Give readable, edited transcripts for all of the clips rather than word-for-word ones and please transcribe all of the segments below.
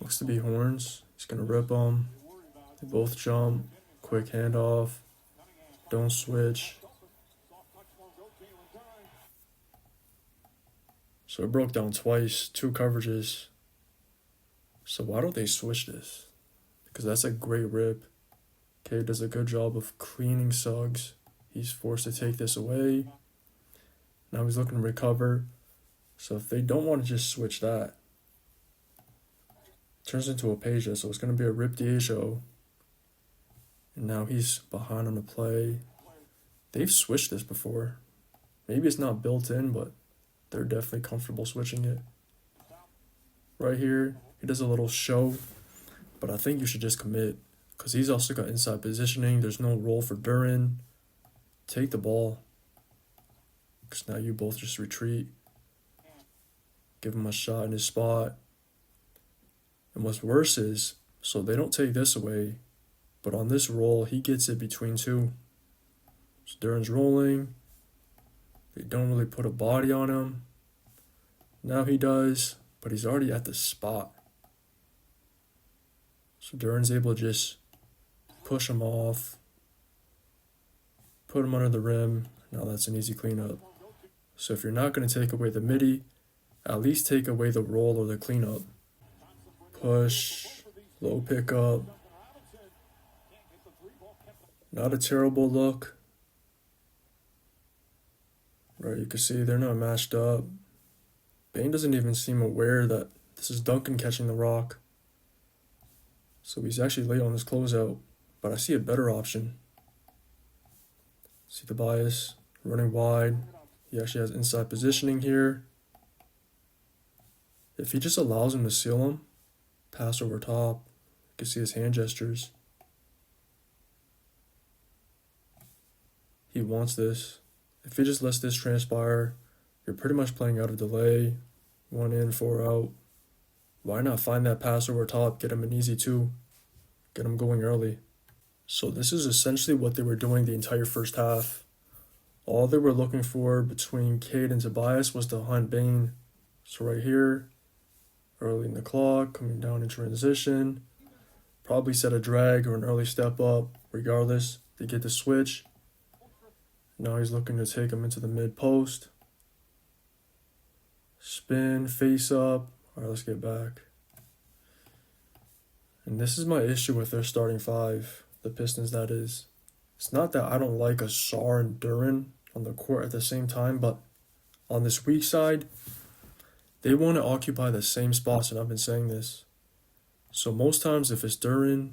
Looks to be horns. He's going to rip them. They both jump. Quick handoff. Don't switch. So it broke down twice. 2 coverages. So why don't they switch this? Because that's a great rip. Cade does a good job of cleaning Suggs. He's forced to take this away. Now he's looking to recover. So if they don't want to just switch that, it turns into a page, so it's going to be a rip DHO. And now he's behind on the play. They've switched this before. Maybe it's not built in, but they're definitely comfortable switching it. Right here, he does a little show, but I think you should just commit because he's also got inside positioning. There's no role for Duren. Take the ball because now you both just retreat. Give him a shot in his spot. And what's worse is, so they don't take this away, but on this roll, he gets it between 2. So Duren's rolling. They don't really put a body on him. Now he does, but he's already at the spot. So Duren's able to just push him off, put him under the rim. Now that's an easy cleanup. So if you're not going to take away the midi, at least take away the roll or the cleanup. Push, low pickup. Not a terrible look. Right, you can see they're not matched up. Bane doesn't even seem aware that this is Duncan catching the rock. So he's actually late on his closeout, but I see a better option. See Tobias running wide. He actually has inside positioning here. If he just allows him to seal him, pass over top, you can see his hand gestures. He wants this. If he just lets this transpire, you're pretty much playing out of delay. 1 in, 4 out. Why not find that pass over top, get him an easy 2, get him going early. So this is essentially what they were doing the entire first half. All they were looking for between Cade and Tobias was to hunt Bane. So right here, early in the clock, coming down in transition, probably set a drag or an early step up. Regardless, they get the switch. Now he's looking to take him into the mid post. Spin, face up. All right, let's get back. And this is my issue with their starting 5, the Pistons that is. It's not that I don't like Asar and Duren on the court at the same time, but on this weak side, they want to occupy the same spots, and I've been saying this. So most times if it's Duren,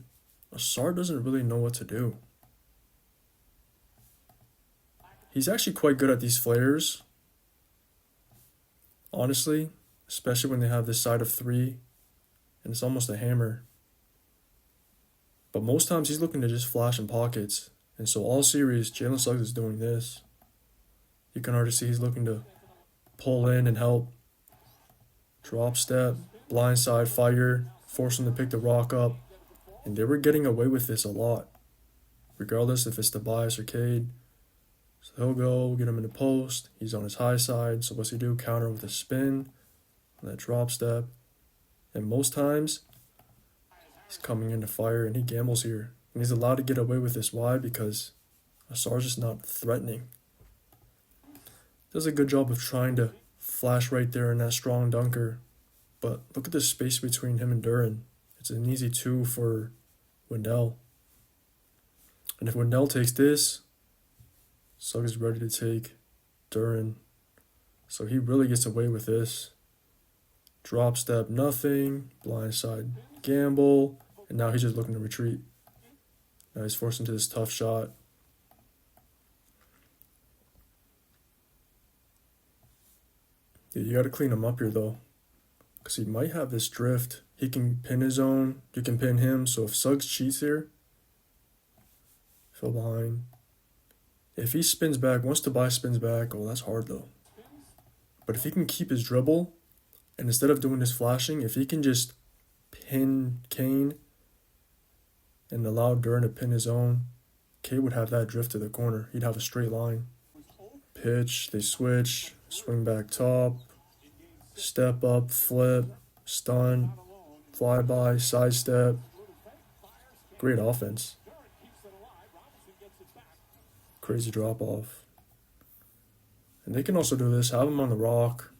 Asar doesn't really know what to do. He's actually quite good at these flares, honestly, especially when they have this side of 3, and it's almost a hammer. But most times he's looking to just flash in pockets, and so all series, Jalen Suggs is doing this. You can already see he's looking to pull in and help. Drop step, blindside fire, force him to pick the rock up, and they were getting away with this a lot, regardless if it's Tobias or Cade. So he'll go, get him in the post. He's on his high side. So what's he do? Counter with a spin, that drop step. And most times, he's coming in to fire, and he gambles here. And he's allowed to get away with this. Why? Because Asar's just not threatening. Does a good job of trying to flash right there in that strong dunker. But look at the space between him and Duren. It's an easy 2 for Wendell. And if Wendell takes this, Suggs is ready to take Duren. So he really gets away with this. Drop step, nothing. Blindside gamble. And now he's just looking to retreat. Now he's forced into this tough shot. Yeah, you got to clean him up here, though. Because he might have this drift. He can pin his own. You can pin him. So if Suggs cheats here, fell behind. If he spins back, once Tobias spins back, oh, that's hard, though. But if he can keep his dribble, and instead of doing this flashing, if he can just pin Kane and allow Duren to pin his own, Cade would have that drift to the corner. He'd have a straight line. Pitch, they switch, swing back top, step up, flip, stun. flyby, sidestep. Great offense. Crazy drop off. And they can also do this, have him on the rock,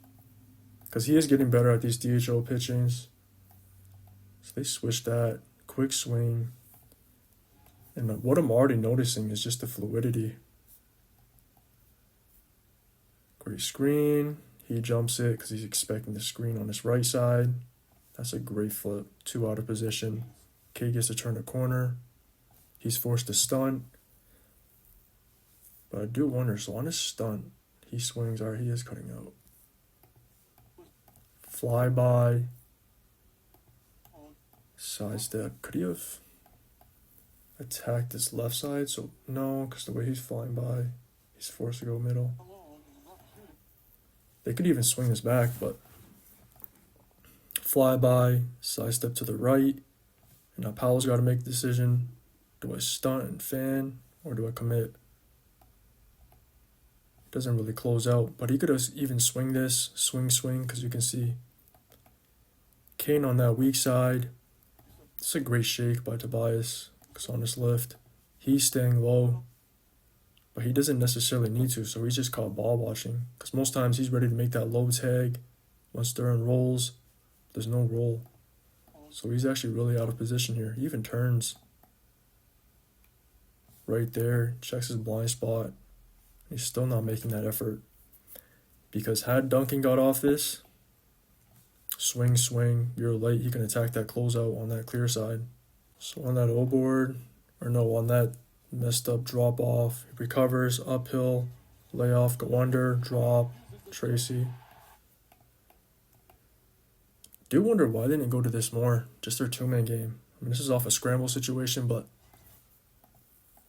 because he is getting better at these DHO pitchings. So they switch that. Quick swing. And what I'm already noticing is just the fluidity. Great screen. He jumps it because he's expecting the screen on his right side. That's a great flip. 2 out of position. Cade gets to turn the corner. He's forced to stunt. But I do wonder, so on his stunt, he swings. Alright, he is cutting out. Flyby. Sidestep. Could he have attacked this left side? So no, because the way he's flying by, he's forced to go middle. They could even swing this back, but flyby, sidestep to the right. And now Powell's got to make a decision. Do I stunt and fan, or do I commit? Doesn't really close out, but he could have even swing this, swing, because you can see Cade on that weak side. It's a great shake by Tobias, because on this lift, he's staying low, but he doesn't necessarily need to, so he's just caught ball watching, because most times he's ready to make that low tag. Once Duran rolls, there's no roll. So he's actually really out of position here. He even turns right there, checks his blind spot. He's still not making that effort, because had Duncan got off this, swing, you're late, he can attack that closeout on that clear side. So on that O board, or no, on that messed up drop off, he recovers, uphill, lay off, go under, drop, Tracy. Do wonder why they didn't go to this more, just their 2-man game. I mean, this is off a scramble situation, but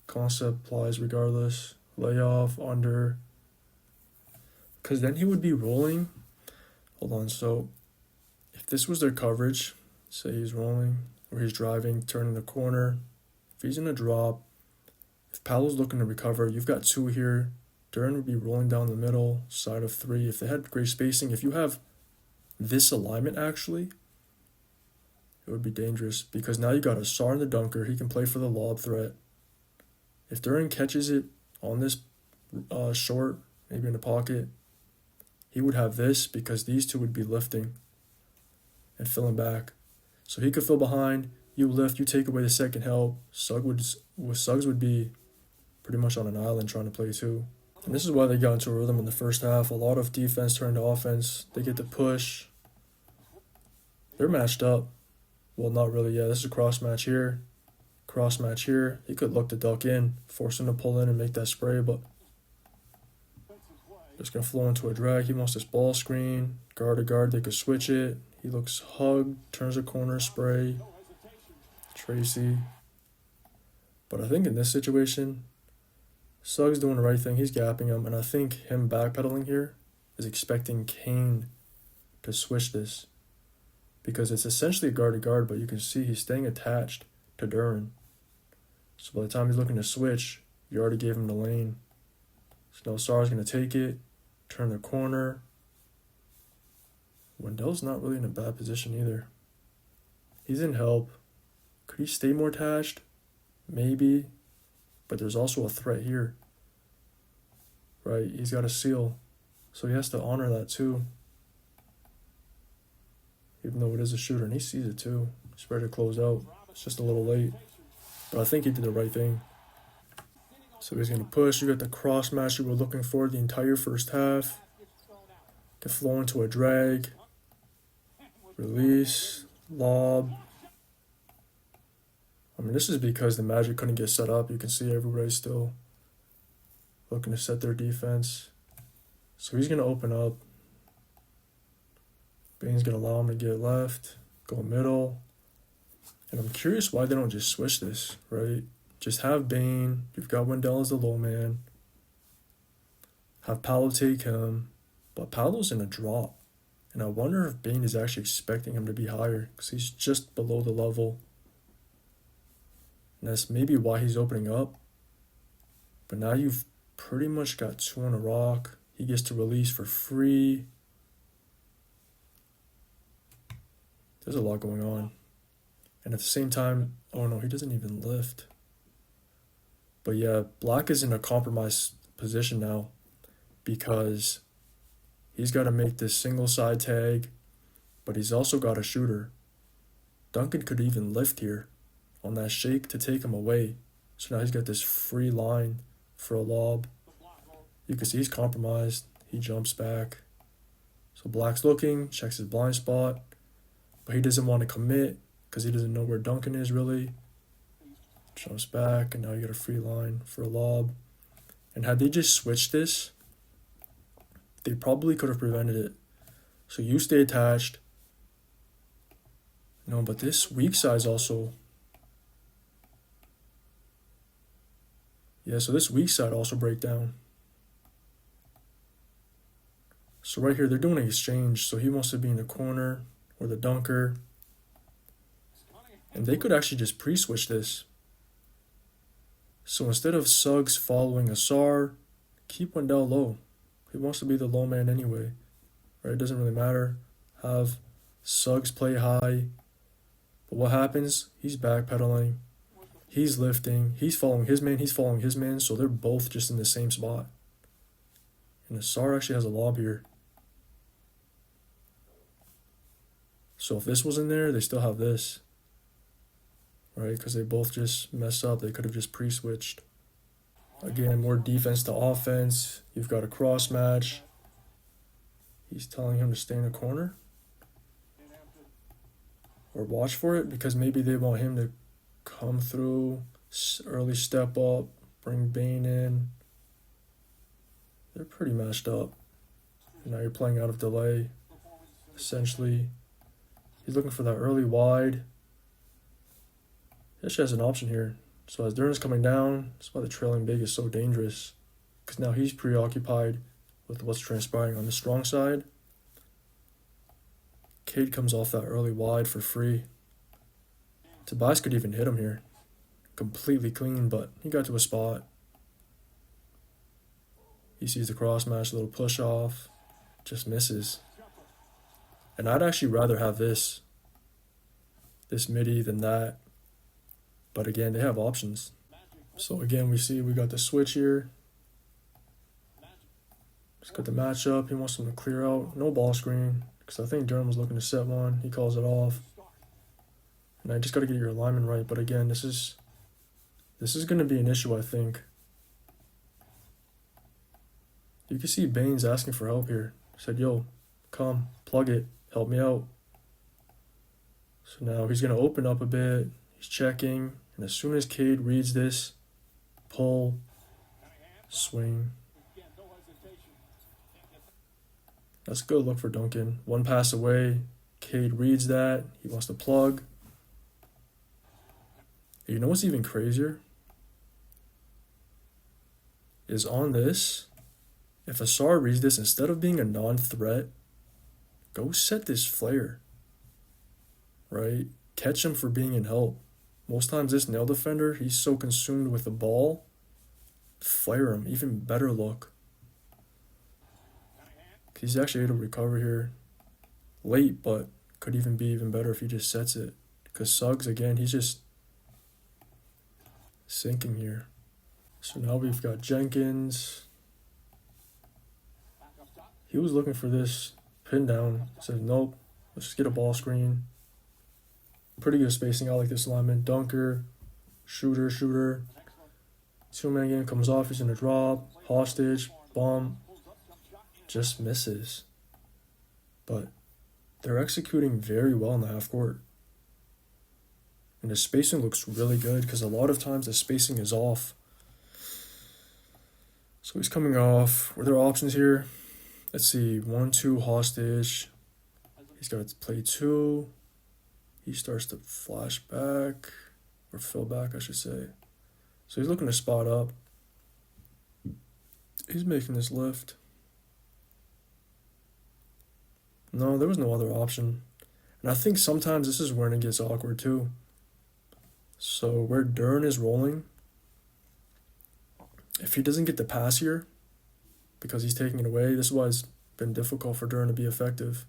concept applies regardless. Lay off, under, because then he would be rolling. Hold on, so if this was their coverage, say he's rolling, or he's driving, turning the corner, if he's in a drop, if Paolo's looking to recover, you've got 2 here. Duran would be rolling down the middle, side of 3. If they had great spacing, if you have this alignment actually, it would be dangerous, because now you got a Sar in the dunker, he can play for the lob threat. If Duran catches it on this short, maybe in the pocket, he would have this, because these 2 would be lifting and filling back. So he could fill behind, you lift, you take away the second help. Suggs would be pretty much on an island trying to play too. And this is why they got into a rhythm in the first half. A lot of defense turned to offense. They get the push. They're matched up. Well, not really. Yeah, this is a cross match here. Cross match here. He could look to duck in, force him to pull in and make that spray, but just going to flow into a drag. He wants this ball screen. Guard to guard, they could switch it. He looks hugged, turns a corner, spray. Tracy. But I think in this situation, Suggs doing the right thing. He's gapping him, and I think him backpedaling here is expecting Cade to switch this, because it's essentially guard to guard, but you can see he's staying attached to Duran. So by the time he's looking to switch, you already gave him the lane. So now Sar's going to take it, turn the corner. Wendell's not really in a bad position either. He's in help. Could he stay more attached? Maybe. But there's also a threat here. Right, he's got a seal. So he has to honor that too. Even though it is a shooter, and he sees it too. He's ready to close out. It's just a little late. But I think he did the right thing. So he's going to push. You got the cross match you were looking for the entire first half. Can flow into a drag. Release. Lob. I mean, this is because the Magic couldn't get set up. You can see everybody's still looking to set their defense. So he's going to open up. Bane's going to allow him to get left. Go middle. And I'm curious why they don't just switch this, right? Just have Bane. You've got Wendell as the low man. Have Paolo take him. But Paolo's in a drop. And I wonder if Bane is actually expecting him to be higher, because he's just below the level. And that's maybe why he's opening up. But now you've pretty much got 2 on a rock. He gets to release for free. There's a lot going on. And at the same time, oh no, he doesn't even lift. But yeah, Black is in a compromised position now because he's got to make this single side tag, but he's also got a shooter. Duncan could even lift here on that shake to take him away. So now he's got this free line for a lob. You can see he's compromised. He jumps back. So Black's looking, checks his blind spot, but he doesn't want to commit because he doesn't know where Duncan is really. Jumps back, and now you got a free line for a lob. And had they just switched this, they probably could have prevented it. So you stay attached. No, but this weak side's also... Yeah, so this weak side also break down. So right here, they're doing an exchange. So he wants to be in the corner or the dunker. And they could actually just pre-switch this. So instead of Suggs following Asar, keep Wendell low. He wants to be the low man anyway. Right? It doesn't really matter. Have Suggs play high. But what happens? He's backpedaling. He's lifting. He's following his man. He's following his man. So they're both just in the same spot. And Asar actually has a lob here. So if this was in there, they still have this. Right? Because they both just mess up. They could have just pre-switched. Again, more defense to offense. You've got a cross match. He's telling him to stay in the corner. Or watch for it, because maybe they want him to come through, early step up, bring Bane in. They're pretty matched up. And now you're playing out of delay. Essentially, he's looking for that early wide. He actually has an option here. So as Dern's coming down, that's why the trailing big is so dangerous. Because now he's preoccupied with what's transpiring on the strong side. Cade comes off that early wide for free. Tobias could even hit him here. Completely clean, but he got to a spot. He sees the cross match, a little push off. Just misses. And I'd actually rather have this midi than that. But again, they have options. So again, we got the switch here. Just got the matchup. He wants him to clear out. No ball screen. Because I think Durham was looking to set one. He calls it off. And I just got to get your alignment right. But again, this is going to be an issue, I think. You can see Baines asking for help here. He said, yo, come, plug it, help me out. So now he's going to open up a bit. He's checking. And as soon as Cade reads this, pull, swing. That's a good look for Duncan. One pass away. Cade reads that. He wants to plug. You know what's even crazier? Is on this, if Asar reads this, instead of being a non-threat, go set this flare. Right? Catch him for being in help. Most times this nail defender, he's so consumed with the ball. Flare him. Even better look. He's actually able to recover here. Late, but could even be even better if he just sets it. Because Suggs, again, he's just sinking here. So now we've got Jenkins. He was looking for this pin down. Said, nope, let's just get a ball screen. Pretty good spacing. I like this alignment. Dunker, shooter. Two-man game comes off. He's in a drop. Hostage, bomb. Just misses. But they're executing very well in the half court. And the spacing looks really good because a lot of times the spacing is off. So he's coming off. Were there options here? Let's see. 1-2 hostage. He's got to play 2. He starts to flash back. Or fill back, I should say. So he's looking to spot up. He's making this lift. No, there was no other option. And I think sometimes this is when it gets awkward too. So where Dern is rolling, if he doesn't get the pass here, because he's taking it away, this is why it's been difficult for Dern to be effective.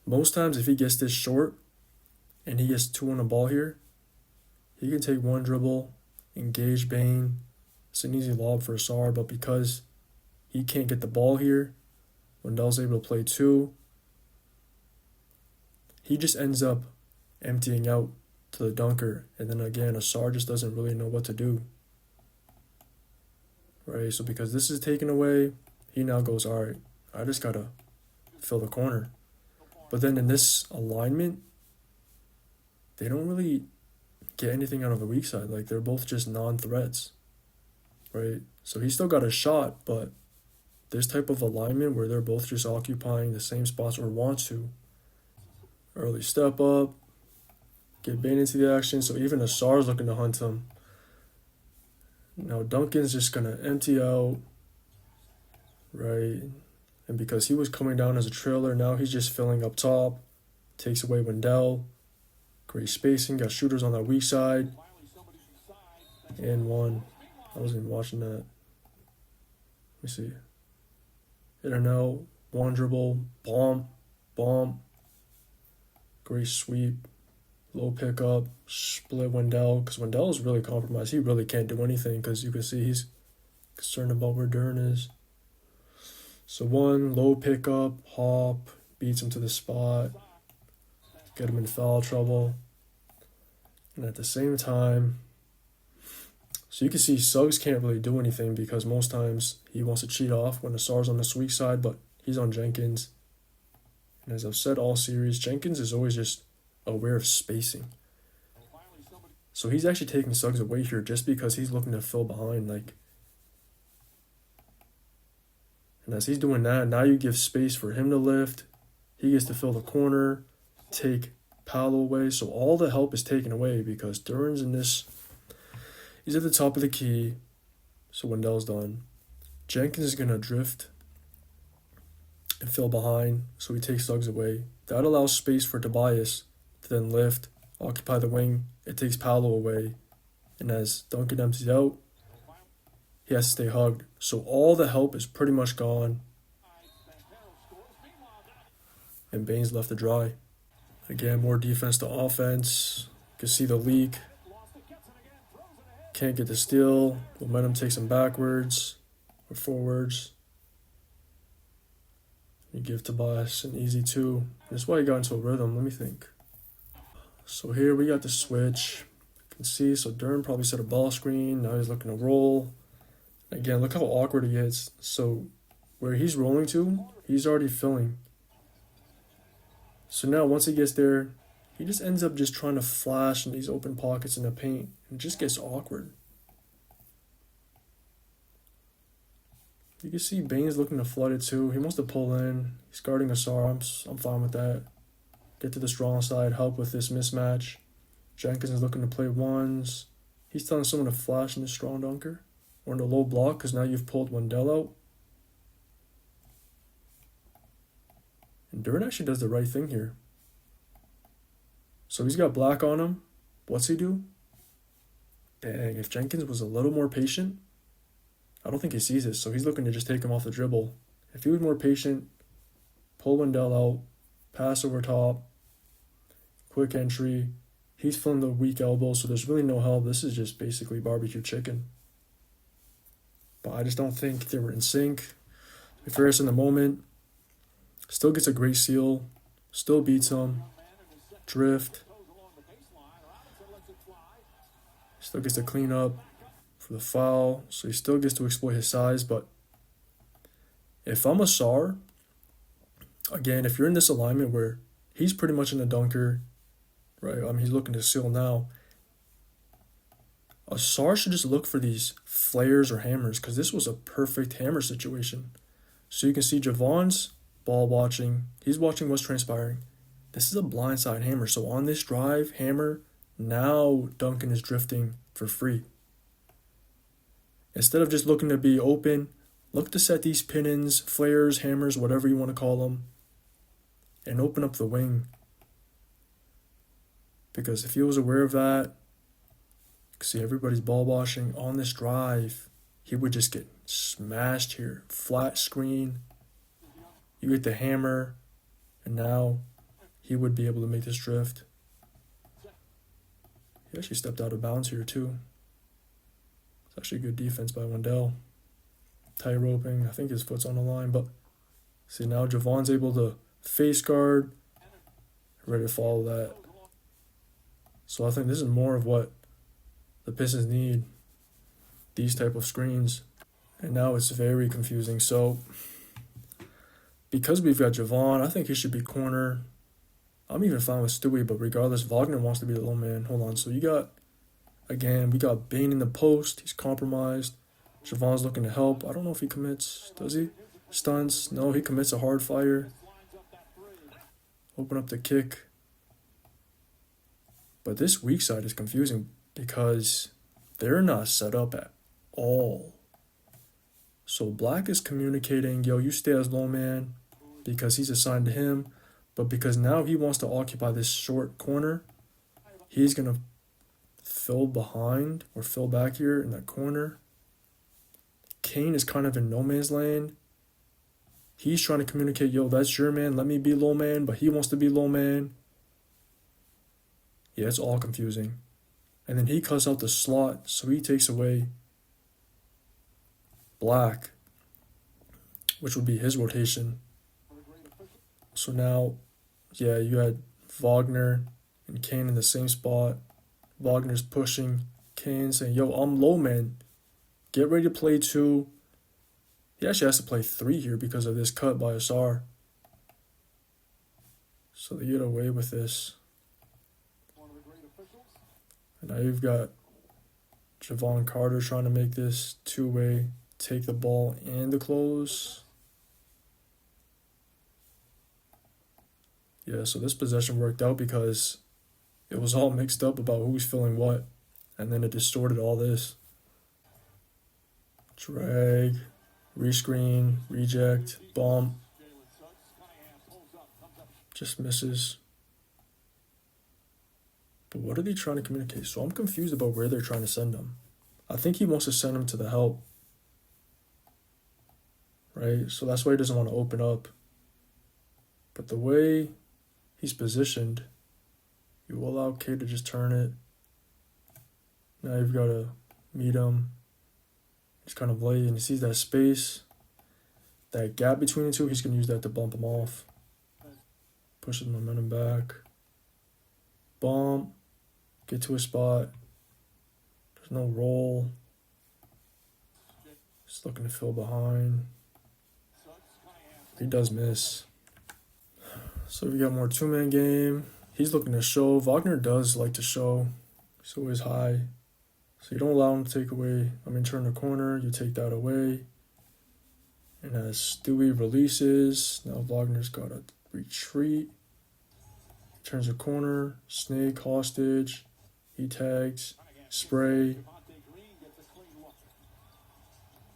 Most times if he gets this short and he gets 2 on the ball here, he can take one dribble, engage Bane. It's an easy lob for Asar, but because he can't get the ball here, Wendell's able to play 2. He just ends up emptying out to the dunker, and then again, Asar just doesn't really know what to do. Right, so because this is taken away, he now goes, all right, I just gotta fill the corner. But then in this alignment, they don't really get anything out of the weak side. Like, they're both just non-threats, right? So he still got a shot, but this type of alignment where they're both just occupying the same spots or want to, early step up, get Bane into the action, so even Asar's looking to hunt him. Now Duncan's just going to empty out, right? And because he was coming down as a trailer, now he's just filling up top, takes away Wendell. Great spacing, got shooters on that weak side. And one. I wasn't even watching that. Let me see. Hit her now, one dribble, bomb. Great sweep. Low pickup, split Wendell, because Wendell is really compromised. He really can't do anything because you can see he's concerned about where Duren is. So one, low pickup, hop, beats him to the spot, get him in foul trouble. And at the same time, so you can see Suggs can't really do anything because most times he wants to cheat off when Asar's on the weak side, but he's on Jenkins. And as I've said all series, Jenkins is always just aware of spacing. So he's actually taking Suggs away here just because he's looking to fill behind. And as he's doing that, now you give space for him to lift. He gets to fill the corner, take Paolo away. So all the help is taken away because Duren's in this. He's at the top of the key. So Wendell's done. Jenkins is going to drift and fill behind. So he takes Suggs away. That allows space for Tobias to then lift, occupy the wing. It takes Paolo away. And as Duncan empties out, he has to stay hugged. So all the help is pretty much gone. And Bane's left to dry. Again, more defense to offense. You can see the leak. Can't get the steal. Momentum takes him backwards or forwards. You give Tobias an easy 2. That's why he got into a rhythm. Let me think. So here we got the switch. You can see, so Duren probably set a ball screen. Now he's looking to roll. Again, look how awkward he gets. So where he's rolling to, he's already filling. So now once he gets there, he just ends up just trying to flash in these open pockets in the paint. It just gets awkward. You can see Bane's looking to flood it too. He wants to pull in. He's guarding Asar. I'm fine with that. Get to the strong side, help with this mismatch. Jenkins is looking to play ones. He's telling someone to flash in the strong dunker. Or in the low block, because now you've pulled Wendell out. And Duren actually does the right thing here. So he's got black on him. What's he do? Dang, if Jenkins was a little more patient, I don't think he sees it. So he's looking to just take him off the dribble. If he was more patient, pull Wendell out, pass over top, quick entry. He's filling the weak elbow, so there's really no help. This is just basically barbecue chicken. But I just don't think they were in sync. Ferris in the moment still gets a great seal, still beats him, drift, still gets to clean up for the foul, so he still gets to exploit his size. But if I'm Asar, again, if you're in this alignment where he's pretty much in the dunker, right? I mean, he's looking to seal now. Asar should just look for these flares or hammers because this was a perfect hammer situation. So you can see Javon's ball watching. He's watching what's transpiring. This is a blindside hammer. So on this drive, hammer, now Duncan is drifting for free. Instead of just looking to be open, look to set these pin-ins, flares, hammers, whatever you want to call them, and open up the wing. Because if he was aware of that, see everybody's ball washing on this drive, he would just get smashed here. Flat screen, you get the hammer, and now he would be able to make this drift. He actually stepped out of bounds here too. It's actually good defense by Wendell. Tight roping. I think his foot's on the line, but see now Javon's able to face guard. Ready to follow that. So I think this is more of what the Pistons need. These type of screens. And now it's very confusing. So because we've got Javon, I think he should be corner. I'm even fine with Stewie, but regardless, Wagner wants to be the low man. Hold on. So you got, again, we got Bane in the post. He's compromised. Javon's looking to help. I don't know if he commits. Does he? Stunts. No, he commits a hard fire. Open up the kick. But this weak side is confusing because they're not set up at all. So Black is communicating, yo, you stay as low man because he's assigned to him. But because now he wants to occupy this short corner, he's going to fill behind or fill back here in that corner. Kane is kind of in no man's land. He's trying to communicate, yo, that's your man, let me be low man, but he wants to be low man. Yeah, it's all confusing. And then he cuts out the slot, so he takes away Black, which would be his rotation. So now, yeah, you had Wagner and Kane in the same spot. Wagner's pushing Kane, saying, yo, I'm low man. Get ready to play 2. He actually has to play 3 here because of this cut by Asar. So they get away with this. And now you've got Javon Carter trying to make this 2-way, take the ball and the close. Yeah, so this possession worked out because it was all mixed up about who's filling what. And then it distorted all this. Drag, rescreen, reject, bump. Just misses. But what are they trying to communicate? So I'm confused about where they're trying to send him. I think he wants to send him to the help. Right? So that's why he doesn't want to open up. But the way he's positioned, you will allow Cade to just turn it. Now you've got to meet him. He's kind of late and he sees that space. That gap between the two, he's going to use that to bump him off. Pushes momentum back. Bump. Get to a spot. There's no roll. Just looking to fill behind. He does miss. So we got more 2-man game. He's looking to show. Wagner does like to show. He's always high. So you don't allow him to take away. Turn the corner. You take that away. And as Stewie releases, now Wagner's got to retreat. Turns a corner. Snake, hostage. He tags. Spray.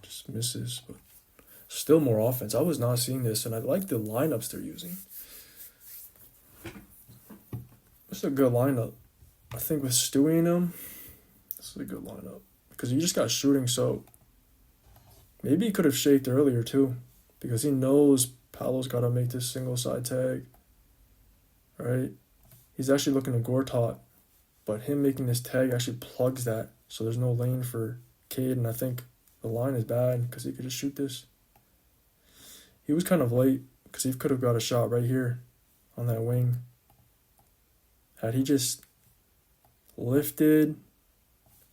Just misses. But still more offense. I was not seeing this, and I like the lineups they're using. This is a good lineup. I think with Stewie in him, this is a good lineup. Because he just got shooting, so maybe he could have shaked earlier too. Because he knows Paolo's got to make this single side tag. Right? He's actually looking to Gortat. But him making this tag actually plugs that. So there's no lane for Cade. And I think the line is bad because he could just shoot this. He was kind of late because he could have got a shot right here on that wing. Had he just lifted,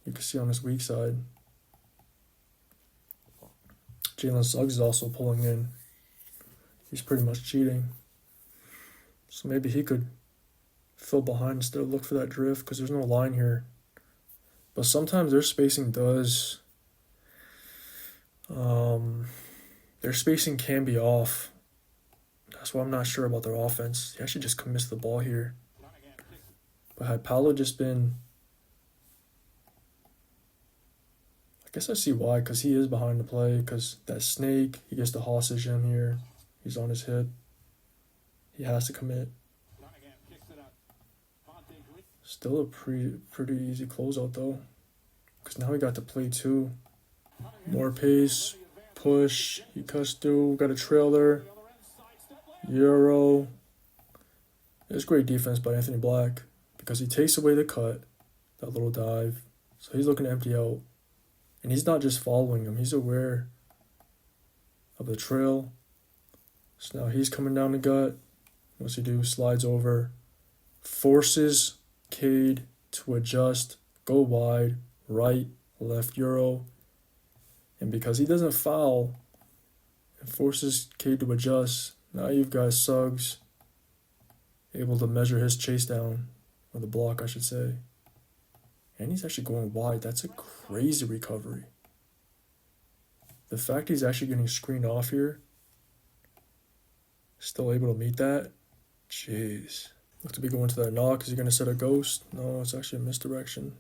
you can see on his weak side. Jalen Suggs is also pulling in. He's pretty much cheating. So maybe he could fill behind instead of look for that drift because there's no line here. But sometimes their spacing does... their spacing can be off. That's why I'm not sure about their offense. He actually just commits the ball here. But had Paolo just been... I guess I see why, because he is behind the play, because that snake, he gets the hostage him here. He's on his hip. He has to commit. Still a pretty easy closeout, though. Because now we got to play 2. More pace. Push. He cuts through. Got a trailer. Euro. It's great defense by Anthony Black. Because he takes away the cut. that little dive. So he's looking to empty out. And he's not just following him, he's aware of the trail. So now he's coming down the gut. What's he do? Slides over, forces Cade to adjust, go wide, right, left Euro. And because he doesn't foul, it forces Cade to adjust. Now you've got Suggs able to measure his chase down, or the block, I should say. And he's actually going wide. That's a crazy recovery. The fact he's actually getting screened off here, still able to meet that, jeez. Look to be going to that knock. Is he going to set a ghost? No, it's actually a misdirection.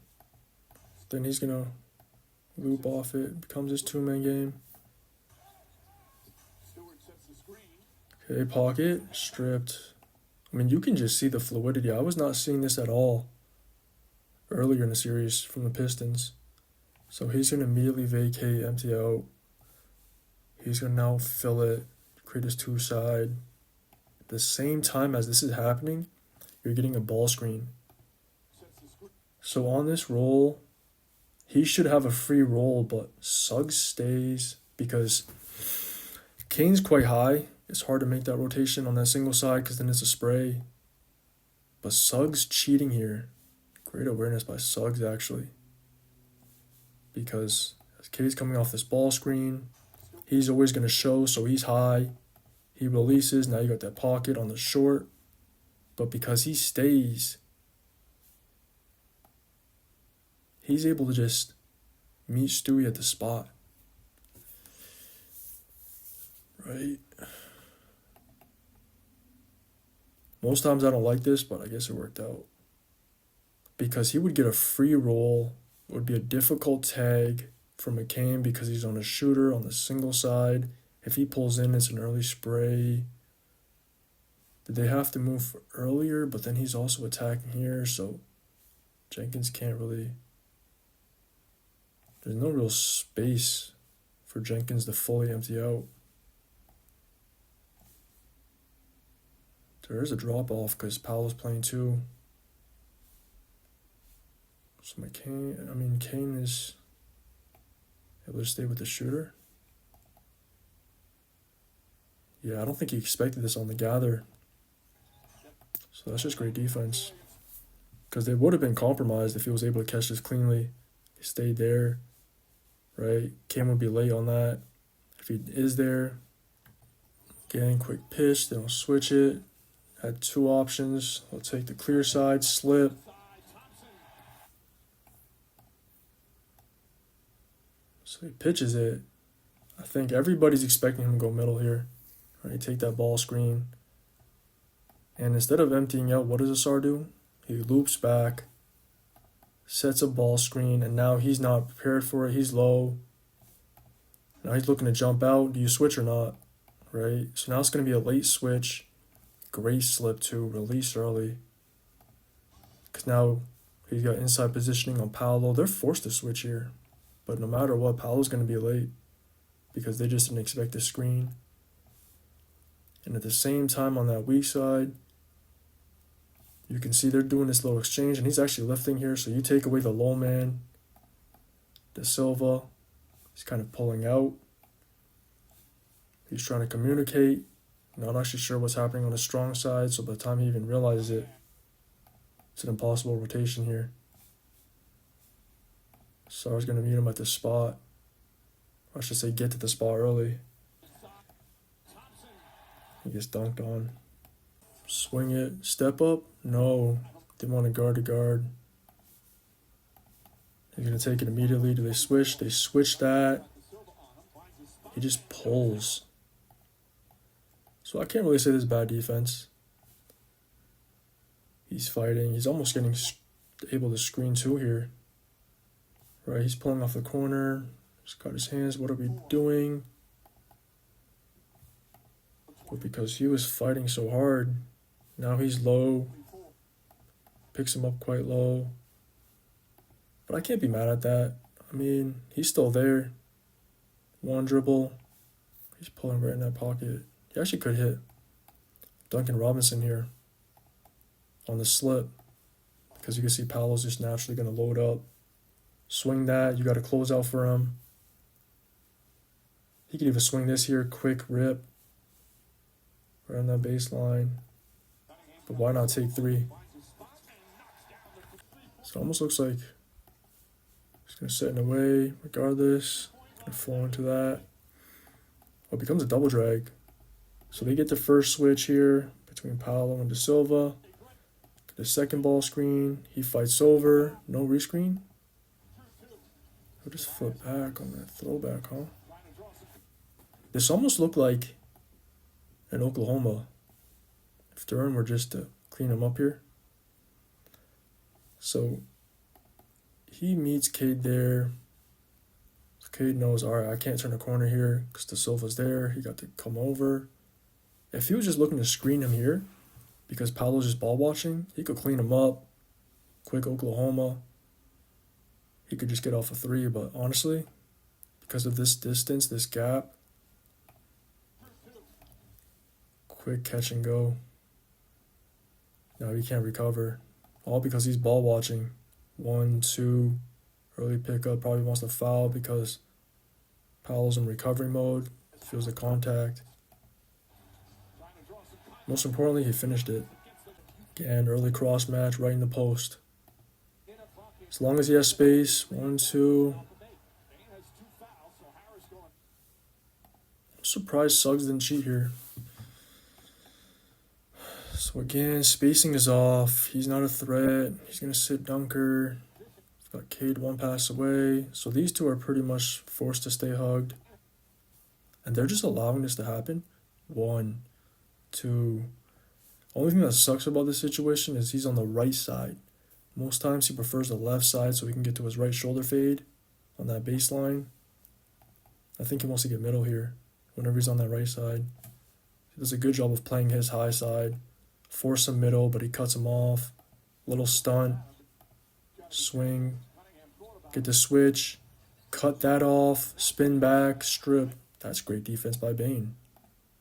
Then he's going to loop off it. Becomes his two-man game. Okay, pocket, stripped. I mean, you can just see the fluidity. I was not seeing this at all earlier in the series from the Pistons. So he's going to immediately vacate, empty out. He's going to now fill it, create his two-side. At the same time as this is happening, you're getting a ball screen. So on this roll, he should have a free roll, but Suggs stays because Kane's quite high. It's hard to make that rotation on that single side because then it's a spray. But Suggs cheating here. Great awareness by Suggs, actually. Because as Cade's coming off this ball screen, he's always going to show, so he's high. He releases. Now you got that pocket on the short. But because he stays, he's able to just meet Stewie at the spot. Right? Most times I don't like this, but I guess it worked out. Because he would get a free roll. It would be a difficult tag for McCain because he's on a shooter on the single side. If he pulls in, it's an early spray. Did they have to move earlier? But then he's also attacking here, so Jenkins can't really... There's no real space for Jenkins to fully empty out. There is a drop-off because Powell's playing too. So Kane is able to stay with the shooter. Yeah, I don't think he expected this on the gather. So that's just great defense. Because they would have been compromised if he was able to catch this cleanly. He stayed there, right? Kane would be late on that. If he is there, again, quick pitch, they don't switch it. Had two options. They'll take the clear side, slip. So he pitches it. I think everybody's expecting him to go middle here. Right, take that ball screen. And instead of emptying out, what does Asar do? He loops back, sets a ball screen, and now he's not prepared for it. He's low. Now he's looking to jump out. Do you switch or not? Right? So now it's going to be a late switch. Great slip too. Release early. Because now he's got inside positioning on Paolo. They're forced to switch here. But no matter what, Paolo's going to be late because they just didn't expect the screen. And at the same time on that weak side, you can see they're doing this little exchange, and he's actually lifting here. So you take away the low man, De Silva. He's kind of pulling out. He's trying to communicate. Not actually sure what's happening on the strong side, so by the time he even realizes it, it's an impossible rotation here. Sar's going to meet him at the spot. Or I should say get to the spot early. He gets dunked on. Swing it. Step up? No. They want to guard to guard. They're going to take it immediately. Do they switch? They switch that. He just pulls. So I can't really say this is bad defense. He's fighting. He's almost getting able to screen too here. Right, he's pulling off the corner. He's got his hands. What are we doing? But because he was fighting so hard, now he's low. Picks him up quite low. But I can't be mad at that. I mean, he's still there. One dribble. He's pulling right in that pocket. He actually could hit Duncan Robinson here on the slip because because you can see Paolo's just naturally going to load up. Swing that. You got to close out for him. He could even swing this here. Quick rip. Right on that baseline. But why not take 3? So it almost looks like he's going to set in a way regardless. Going to flow into that. Oh, it becomes a double drag. So they get the first switch here between Paolo and De Silva. The second ball screen. He fights over. No rescreen. I'll just flip back on that throwback, huh? This almost looked like in Oklahoma. If Duren were just to clean him up here. So he meets Cade there. Cade knows, all right, I can't turn the corner here because De Silva's there. He got to come over. If he was just looking to screen him here, because Paolo's just ball watching, he could clean him up. Quick Oklahoma. He could just get off a 3, but honestly, because of this distance, this gap, quick catch and go. Now he can't recover. All because he's ball watching. 1, 2, early pickup, probably wants to foul because Paolo's in recovery mode, feels the contact. Most importantly, he finished it. Again, early cross match right in the post. As long as he has space, 1, 2. I'm surprised Suggs didn't cheat here. So again, spacing is off. He's not a threat. He's going to sit dunker. He's got Cade 1 pass away. So these two are pretty much forced to stay hugged. And they're just allowing this to happen. 1, 2. Only thing that sucks about this situation is he's on the right side. Most times he prefers the left side so he can get to his right shoulder fade on that baseline. I think he wants to get middle here whenever he's on that right side. He does a good job of playing his high side. Force him middle, but he cuts him off. Little stunt. Swing. Get the switch. Cut that off. Spin back. Strip. That's great defense by Bane.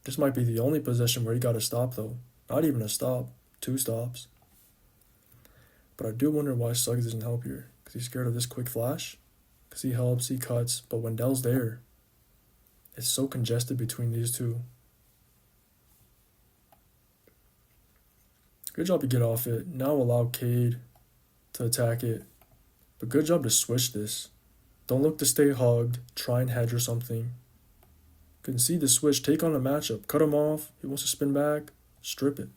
This might be the only possession where he got a stop, though. Not even a stop. 2 stops. But I do wonder why Suggs doesn't help here. Because he's scared of this quick flash. Because he helps, he cuts. But Wendell's there. It's so congested between these two. Good job to get off it. Now allow Cade to attack it. But good job to switch this. Don't look to stay hugged. Try and hedge or something. Concede the switch. Take on the matchup. Cut him off. He wants to spin back. Strip it.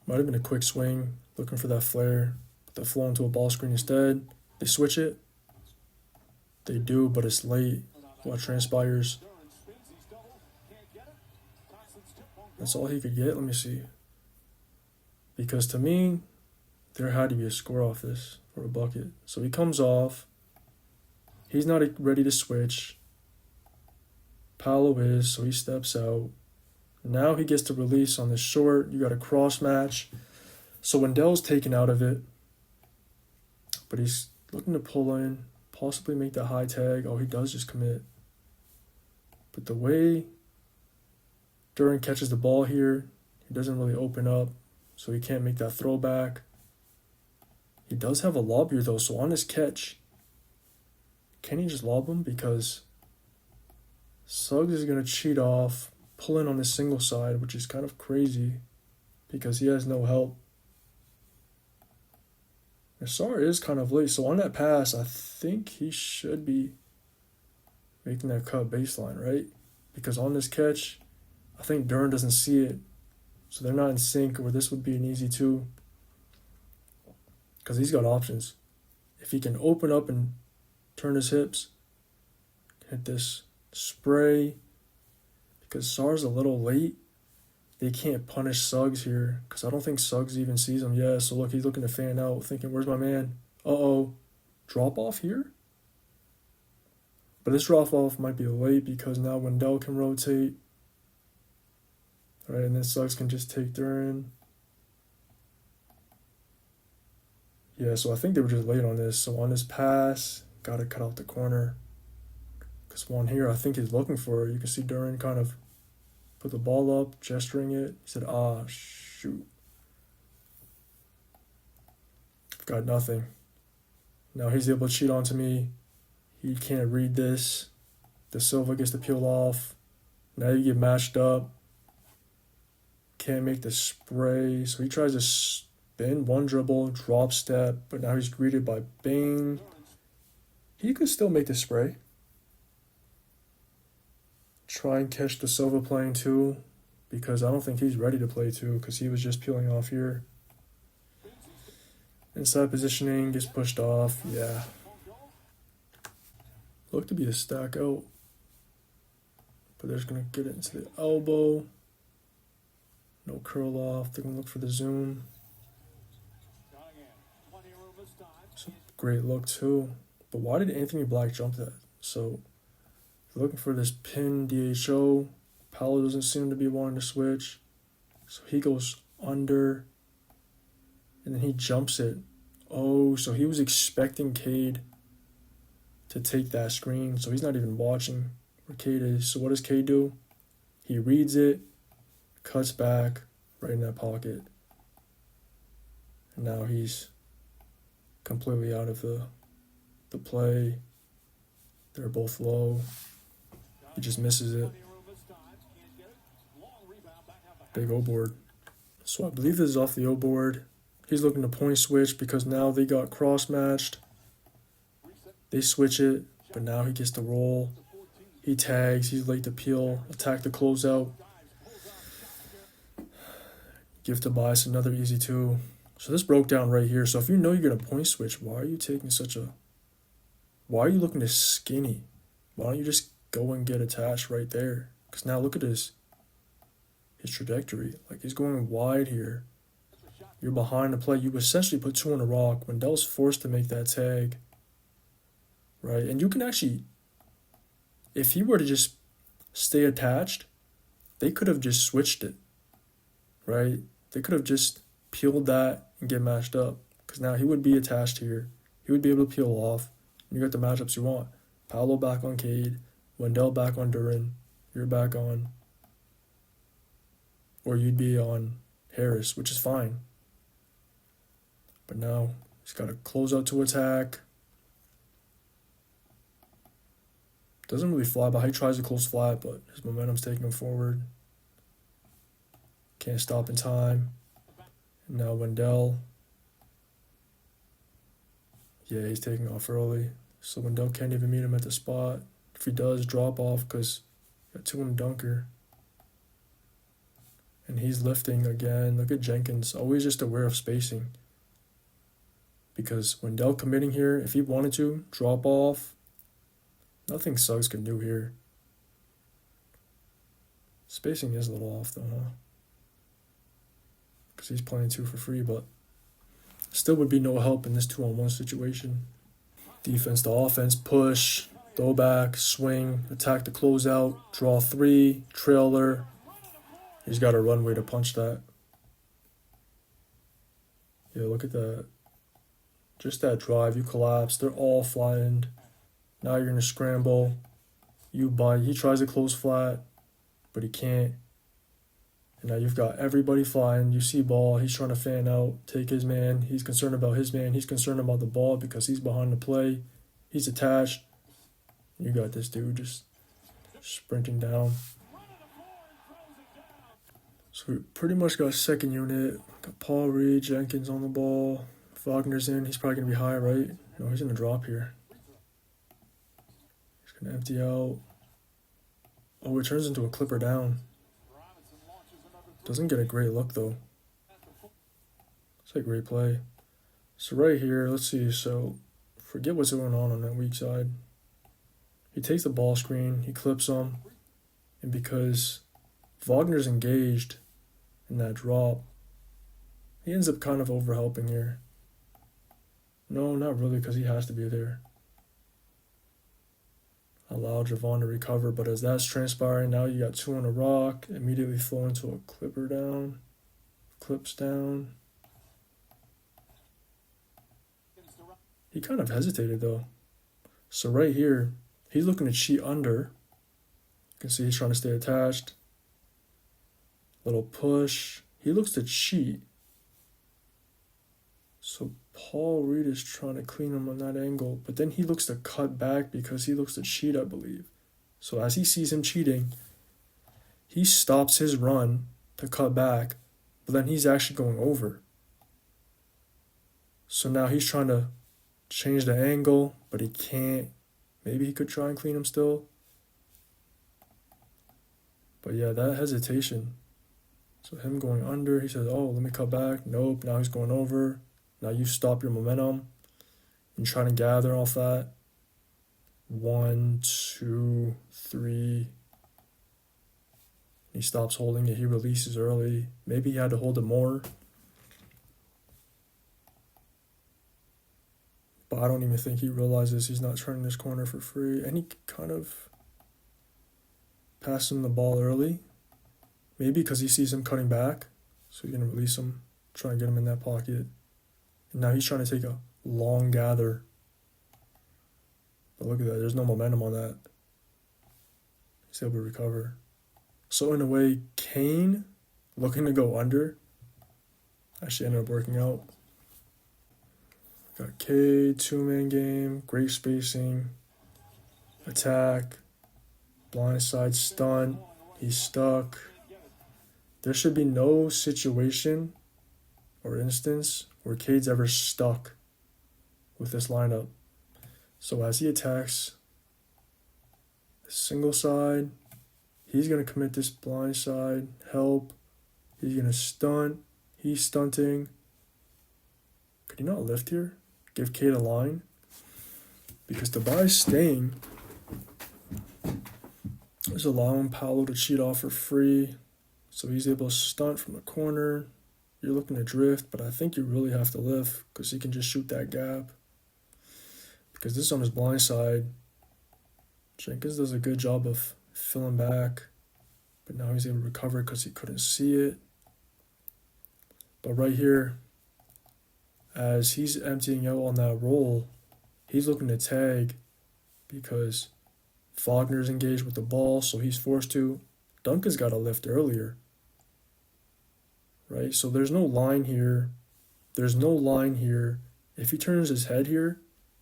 Might have been a quick swing. Looking for that flare. Put that flow into a ball screen instead. They switch it. They do, but it's late. What transpires. That's all he could get. Let me see. Because to me, there had to be a score off this, or a bucket. So he comes off. He's not ready to switch. Paolo is, so he steps out. Now he gets to release on this short. You got a cross match. So Wendell's taken out of it. But he's looking to pull in, possibly make that high tag. Oh, he does just commit. But the way Duren catches the ball here, he doesn't really open up. So he can't make that throwback. He does have a lob here, though. So on his catch, can he just lob him? Because Suggs is going to cheat off, pull in on his single side, which is kind of crazy because he has no help. Nassar is kind of late. So on that pass, I think he should be making that cut baseline, right? Because on this catch, I think Duren doesn't see it. So they're not in sync, or this would be an easy 2. Because he's got options. If he can open up and turn his hips, hit this spray. Because Sar's a little late, they can't punish Suggs here. Because I don't think Suggs even sees him. Yeah, so look, he's looking to fan out, thinking, where's my man? Uh-oh. Drop off here? But this drop off might be late because now Wendell can rotate. Right, and then Suggs can just take Duren. Yeah, so I think they were just late on this. So on this pass, got to cut out the corner. Because one here, I think he's looking for it. You can see Duren kind of put the ball up, gesturing it. He said, shoot. Got nothing. Now he's able to cheat onto me. He can't read this. De Silva gets to peel off. Now you get matched up. Can't make the spray. So he tries to spin, one dribble, drop step, but now he's greeted by Bing. He could still make the spray. Try and catch De Silva playing two, because I don't think he's ready to play two, because he was just peeling off here. Inside positioning, gets pushed off. Yeah. Look to be a stack out. But they're just going to get it into the elbow. No curl off. They're going to look for the zoom. It's a great look too. But why did Anthony Black jump that? So, they're looking for this pin DHO. Paolo doesn't seem to be wanting to switch. So he goes under. And then he jumps it. Oh, so he was expecting Cade to take that screen. So he's not even watching where Cade is. So what does Cade do? He reads it, cuts back, right in that pocket. And now he's completely out of the play. They're both low. He just misses it. Big O board. So I believe this is off the O board. He's looking to point switch because now they got cross-matched. They switch it, but now he gets to roll. He tags. He's late to peel. Attack the closeout. Give Tobias another easy two. So this broke down right here. So if you know you're going to point switch, why are you taking such a... Why are you looking to skinny? Why don't you just go and get attached right there? Because now look at his trajectory. Like, he's going wide here. You're behind the play. You essentially put two on a rock. Wendell's forced to make that tag. Right? And you can actually... If he were to just stay attached, they could have just switched it. Right? They could have just peeled that and get matched up. Because now he would be attached here. He would be able to peel off. You got the matchups you want. Paolo back on Cade. Wendell back on Duran. You're back on... Or you'd be on Harris, which is fine. But now he's got to close out to attack. Doesn't really fly, but he tries to close flat, but his momentum's taking him forward. Can't stop in time. And now Wendell. Yeah, he's taking off early. So Wendell can't even meet him at the spot. If he does, drop off because got two in a dunker. And he's lifting again. Look at Jenkins. Always just aware of spacing. Because Wendell committing here, if he wanted to, drop off. Nothing Suggs can do here. Spacing is a little off though, huh? Because he's playing two for free, but still would be no help in this 2-on-1 situation. Defense to offense, push, throw back, swing, attack the closeout, draw three, trailer. He's got a runway to punch that. Yeah, look at that. Just that drive, you collapse. They're all flying. Now you're going to scramble. You bite. He tries to close flat, but he can't. And now you've got everybody flying. You see ball. He's trying to fan out, take his man. He's concerned about his man. He's concerned about the ball because he's behind the play. He's attached. You got this dude just sprinting down. So we pretty much got second unit. Got Paul Reed, Jenkins on the ball. Wagner's in. He's probably going to be high, right? No, he's going to drop here. He's going to empty out. Oh, it turns into a clipper down. Doesn't get a great look, though. It's a great play. So right here, let's see. So forget what's going on that weak side. He takes the ball screen. He clips him. And because Wagner's engaged in that drop, he ends up kind of overhelping here. No, not really, because he has to be there. Allow Javon to recover, but as that's transpiring, now you got two on a rock, immediately flow into a clipper down, clips down. He kind of hesitated though. So right here, he's looking to cheat under. You can see he's trying to stay attached. Little push. He looks to cheat. So Paul Reed is trying to clean him on that angle, but then he looks to cut back because he looks to cheat, I believe. So as he sees him cheating, he stops his run to cut back, but then he's actually going over. So now he's trying to change the angle, but he can't. Maybe he could try and clean him still. But yeah, that hesitation. So him going under, he says, oh, let me cut back. Nope, now he's going over. Now you stop your momentum and trying to gather off that. 1, 2, 3. He stops holding it. He releases early. Maybe he had to hold it more. But I don't even think he realizes he's not turning this corner for free. And he kind of passed him the ball early. Maybe because he sees him cutting back. So he's going to release him, try and get him in that pocket. And now he's trying to take a long gather. But look at that. There's no momentum on that. He's able to recover. So in a way, Kane, looking to go under, actually ended up working out. Got Cade, two-man game, great spacing, attack, blindside stunt, he's stuck. There should be no situation or instance where Cade's ever stuck with this lineup. So as he attacks the single side, he's going to commit this blind side, help. He's going to stunt. He's stunting. Could he not lift here? Give Cade a line? Because Tobias staying is allowing Paolo to cheat off for free. So he's able to stunt from the corner. You're looking to drift, but I think you really have to lift because he can just shoot that gap. Because this is on his blind side. Jenkins does a good job of filling back, but now he's able to recover because he couldn't see it. But right here, as he's emptying out on that roll, he's looking to tag because Faulkner's engaged with the ball, so he's forced to. Duncan's got to lift earlier, right? So there's no line here. There's no line here. If he turns his head here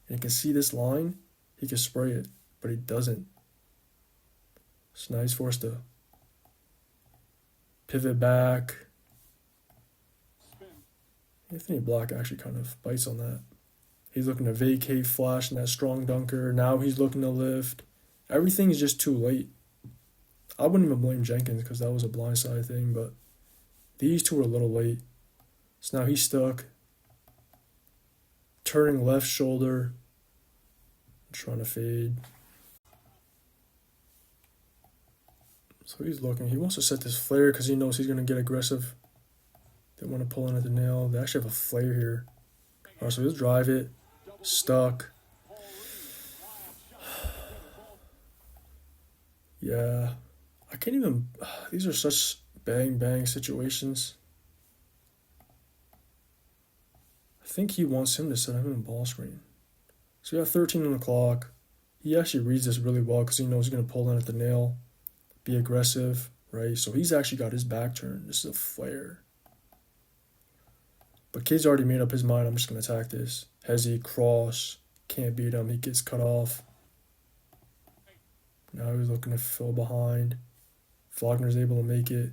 and he can see this line, he can spray it, but he doesn't. So now he's forced to pivot back. Anthony Black actually kind of bites on that. He's looking to vacate, flash in that strong dunker. Now he's looking to lift. Everything is just too late. I wouldn't even blame Jenkins because that was a blindside thing, but these two are a little late. So now he's stuck. Turning left shoulder. Trying to fade. So he's looking. He wants to set this flare because he knows he's going to get aggressive. They want to pull in at the nail. They actually have a flare here. All right, so he'll drive it. Stuck. Yeah. I can't even... These are such bang situations. I think he wants him to set him in a ball screen. So we got 13 on the clock. He actually reads this really well because he knows he's going to pull in at the nail. Be aggressive, right? So he's actually got his back turned. This is a flare. But Cade's already made up his mind. I'm just going to attack this. Hezzy, cross. Can't beat him. He gets cut off. Now he's looking to fill behind. Faulkner's able to make it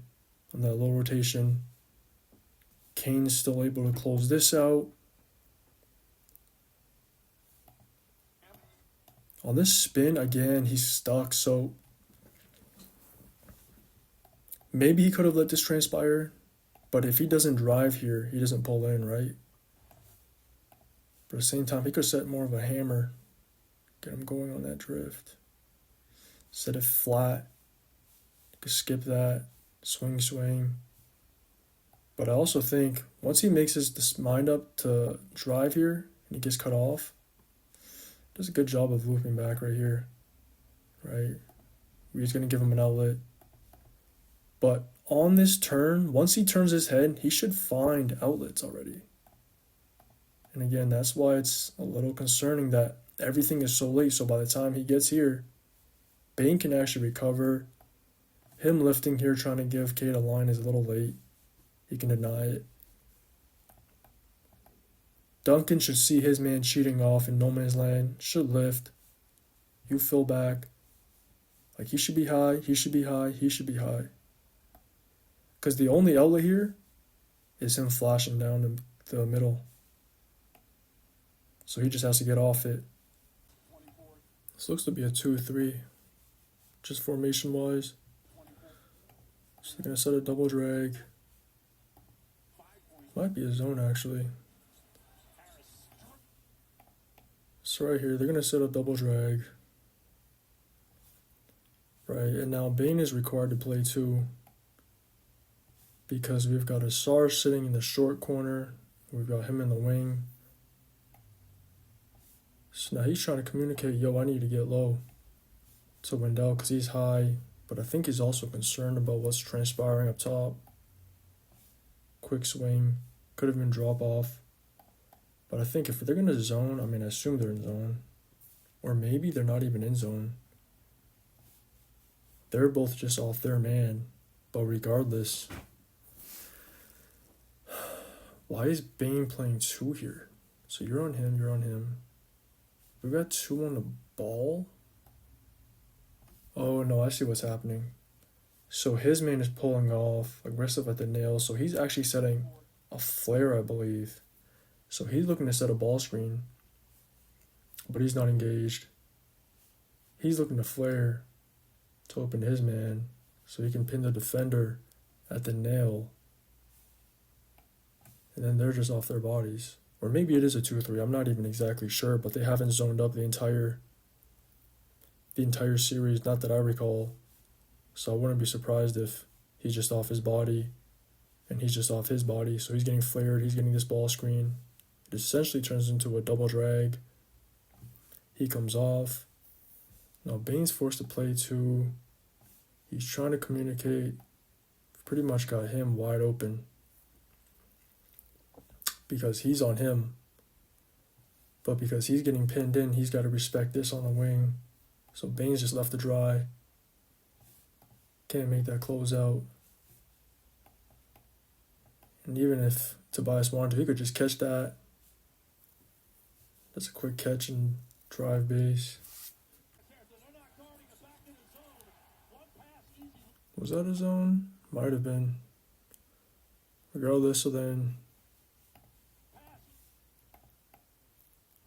on that low rotation. Kane's still able to close this out. On this spin, again, he's stuck. So maybe he could have let this transpire. But if he doesn't drive here, he doesn't pull in, right? But at the same time, he could set more of a hammer. Get him going on that drift. Set it flat. You could skip that. Swing. But I also think once he makes his mind up to drive here and he gets cut off, does a good job of looping back right here. Right? He's going to give him an outlet. But on this turn, once he turns his head, he should find outlets already. And again, that's why it's a little concerning that everything is so late. So by the time he gets here, Bane can actually recover. Him lifting here, trying to give Cade a line is a little late. He can deny it. Duncan should see his man cheating off in no man's land, should lift. You fill back. Like, he should be high, he should be high, he should be high. Because the only outlet here is him flashing down the middle. So he just has to get off it. This looks to be a 2-3, just formation-wise. So they're going to set a double drag. Might be a zone, actually. So right here, they're going to set a double drag. Right, and now Bane is required to play too, because we've got Asar sitting in the short corner. We've got him in the wing. So now he's trying to communicate, yo, I need to get low to Wendell because he's high, but I think he's also concerned about what's transpiring up top. Quick swing, could have been drop off. But I think if they're going to zone, I mean, I assume they're in zone. Or maybe they're not even in zone. They're both just off their man. But regardless, why is Bane playing 2 here? So you're on him, you're on him. We've got 2 on the ball. Oh no, I see what's happening. So his man is pulling off, aggressive at the nail. So he's actually setting a flare, I believe. So he's looking to set a ball screen. But he's not engaged. He's looking to flare to open his man so he can pin the defender at the nail. And then they're just off their bodies. Or maybe it is a 2-3, I'm not even exactly sure, but they haven't zoned up the entire series, not that I recall. So I wouldn't be surprised if he's just off his body and he's just off his body. So he's getting flared, he's getting this ball screen. It essentially turns into a double drag. He comes off. Now Bane's forced to play 2. He's trying to communicate. Pretty much got him wide open because he's on him. But because he's getting pinned in, he's got to respect this on the wing. So Bane's just left to dry. Can't make that close out. And even if Tobias wanted to, he could just catch that. That's a quick catch and drive base. Was that a zone? Might have been. Regardless, so then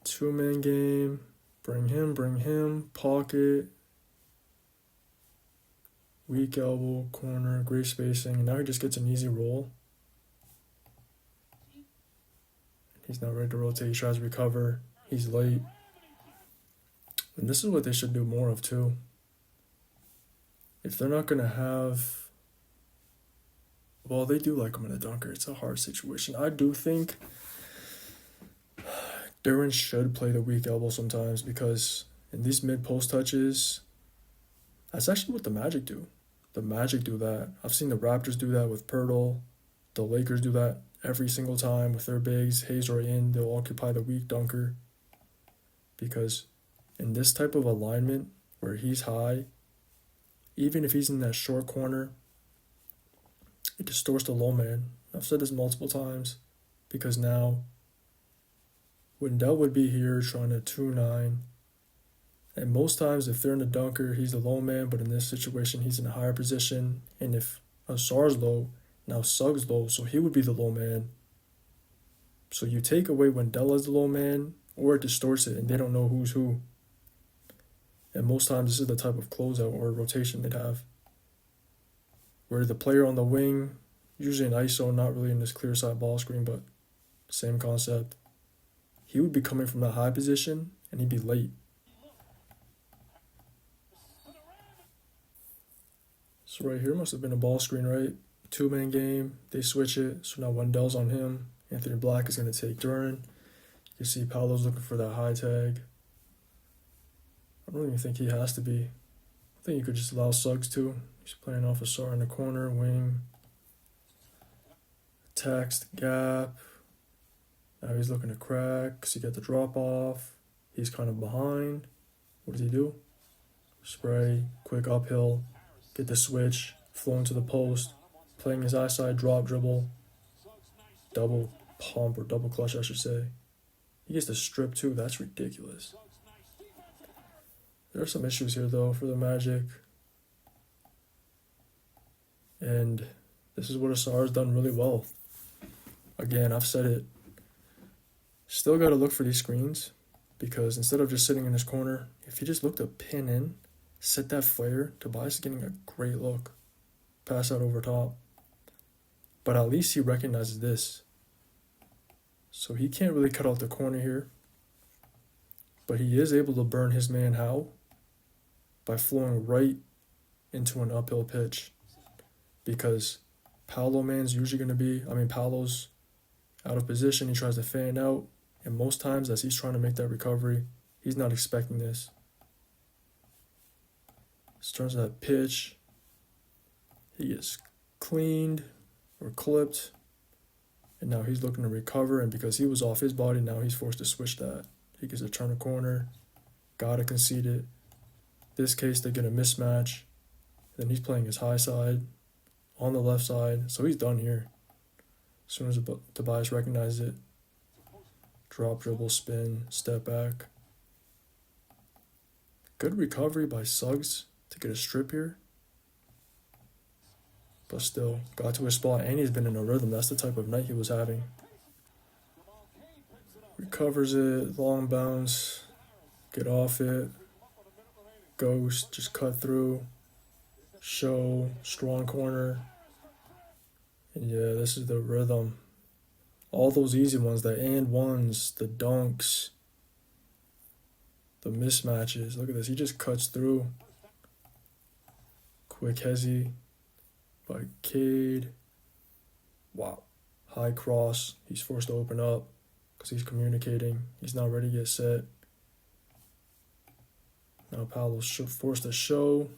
2-man game. Bring him. Pocket. Weak elbow, corner, great spacing. And now he just gets an easy roll. He's not ready to rotate. He tries to recover. He's late. And this is what they should do more of too. If they're not going to have... Well, they do like him in a dunker. It's a hard situation. I do think Duran should play the weak elbow sometimes because in these mid-post touches, that's actually what the Magic do. The Magic do that. I've seen the Raptors do that with Pirtle. The Lakers do that every single time with their bigs. Hayes or in, they'll occupy the weak dunker. Because in this type of alignment where he's high, even if he's in that short corner, it distorts the low man. I've said this multiple times because now Wendell would be here trying to 2-9. And most times if they're in the dunker, he's the low man, but in this situation, he's in a higher position. And if Asar's low, now Suggs low, so he would be the low man. So you take away Wendell as the low man, or it distorts it, and they don't know who's who. And most times this is the type of closeout or rotation they'd have, where the player on the wing, usually an ISO, not really in this clear side ball screen, but same concept. He would be coming from the high position, and he'd be late. So right here must have been a ball screen, right? 2-man game, they switch it, so now Wendell's on him. Anthony Black is going to take Duran. You can see Paolo's looking for that high tag. I don't even think he has to be. I think you could just allow Suggs to. He's playing off Asar in the corner, wing. Attacks the gap. Now he's looking to crack because he got the drop off. He's kind of behind. What does he do? Spray, quick uphill, get the switch, flow into the post, playing his eye side drop dribble, double pump or double clutch, I should say. He gets the strip too. That's ridiculous. There are some issues here though for the Magic. And this is what Asar's done really well. Again, I've said it. Still got to look for these screens because instead of just sitting in his corner, if he just looked a pin in, set that flare, Tobias is getting a great look. Pass out over top. But at least he recognizes this. So he can't really cut out the corner here. But he is able to burn his man how? By flowing right into an uphill pitch. Because Paolo's out of position. He tries to fan out. And most times as he's trying to make that recovery, he's not expecting this. This turns that pitch. He gets cleaned or clipped. And now he's looking to recover. And because he was off his body, now he's forced to switch that. He gets to turn a corner. Gotta concede it. This case, they get a mismatch. Then he's playing his high side on the left side. So he's done here. As soon as Tobias recognizes it. Drop, dribble, spin, step back. Good recovery by Suggs to get a strip here. But still, got to his spot and he's been in a rhythm. That's the type of night he was having. Recovers it, long bounce, get off it. Ghost, just cut through. Show, strong corner. And yeah, this is the rhythm. All those easy ones, the and ones, the dunks, the mismatches. Look at this, he just cuts through. Quick hezzy by Cade. Wow. High cross. He's forced to open up because he's communicating. He's not ready to get set. Now Paolo's forced to show.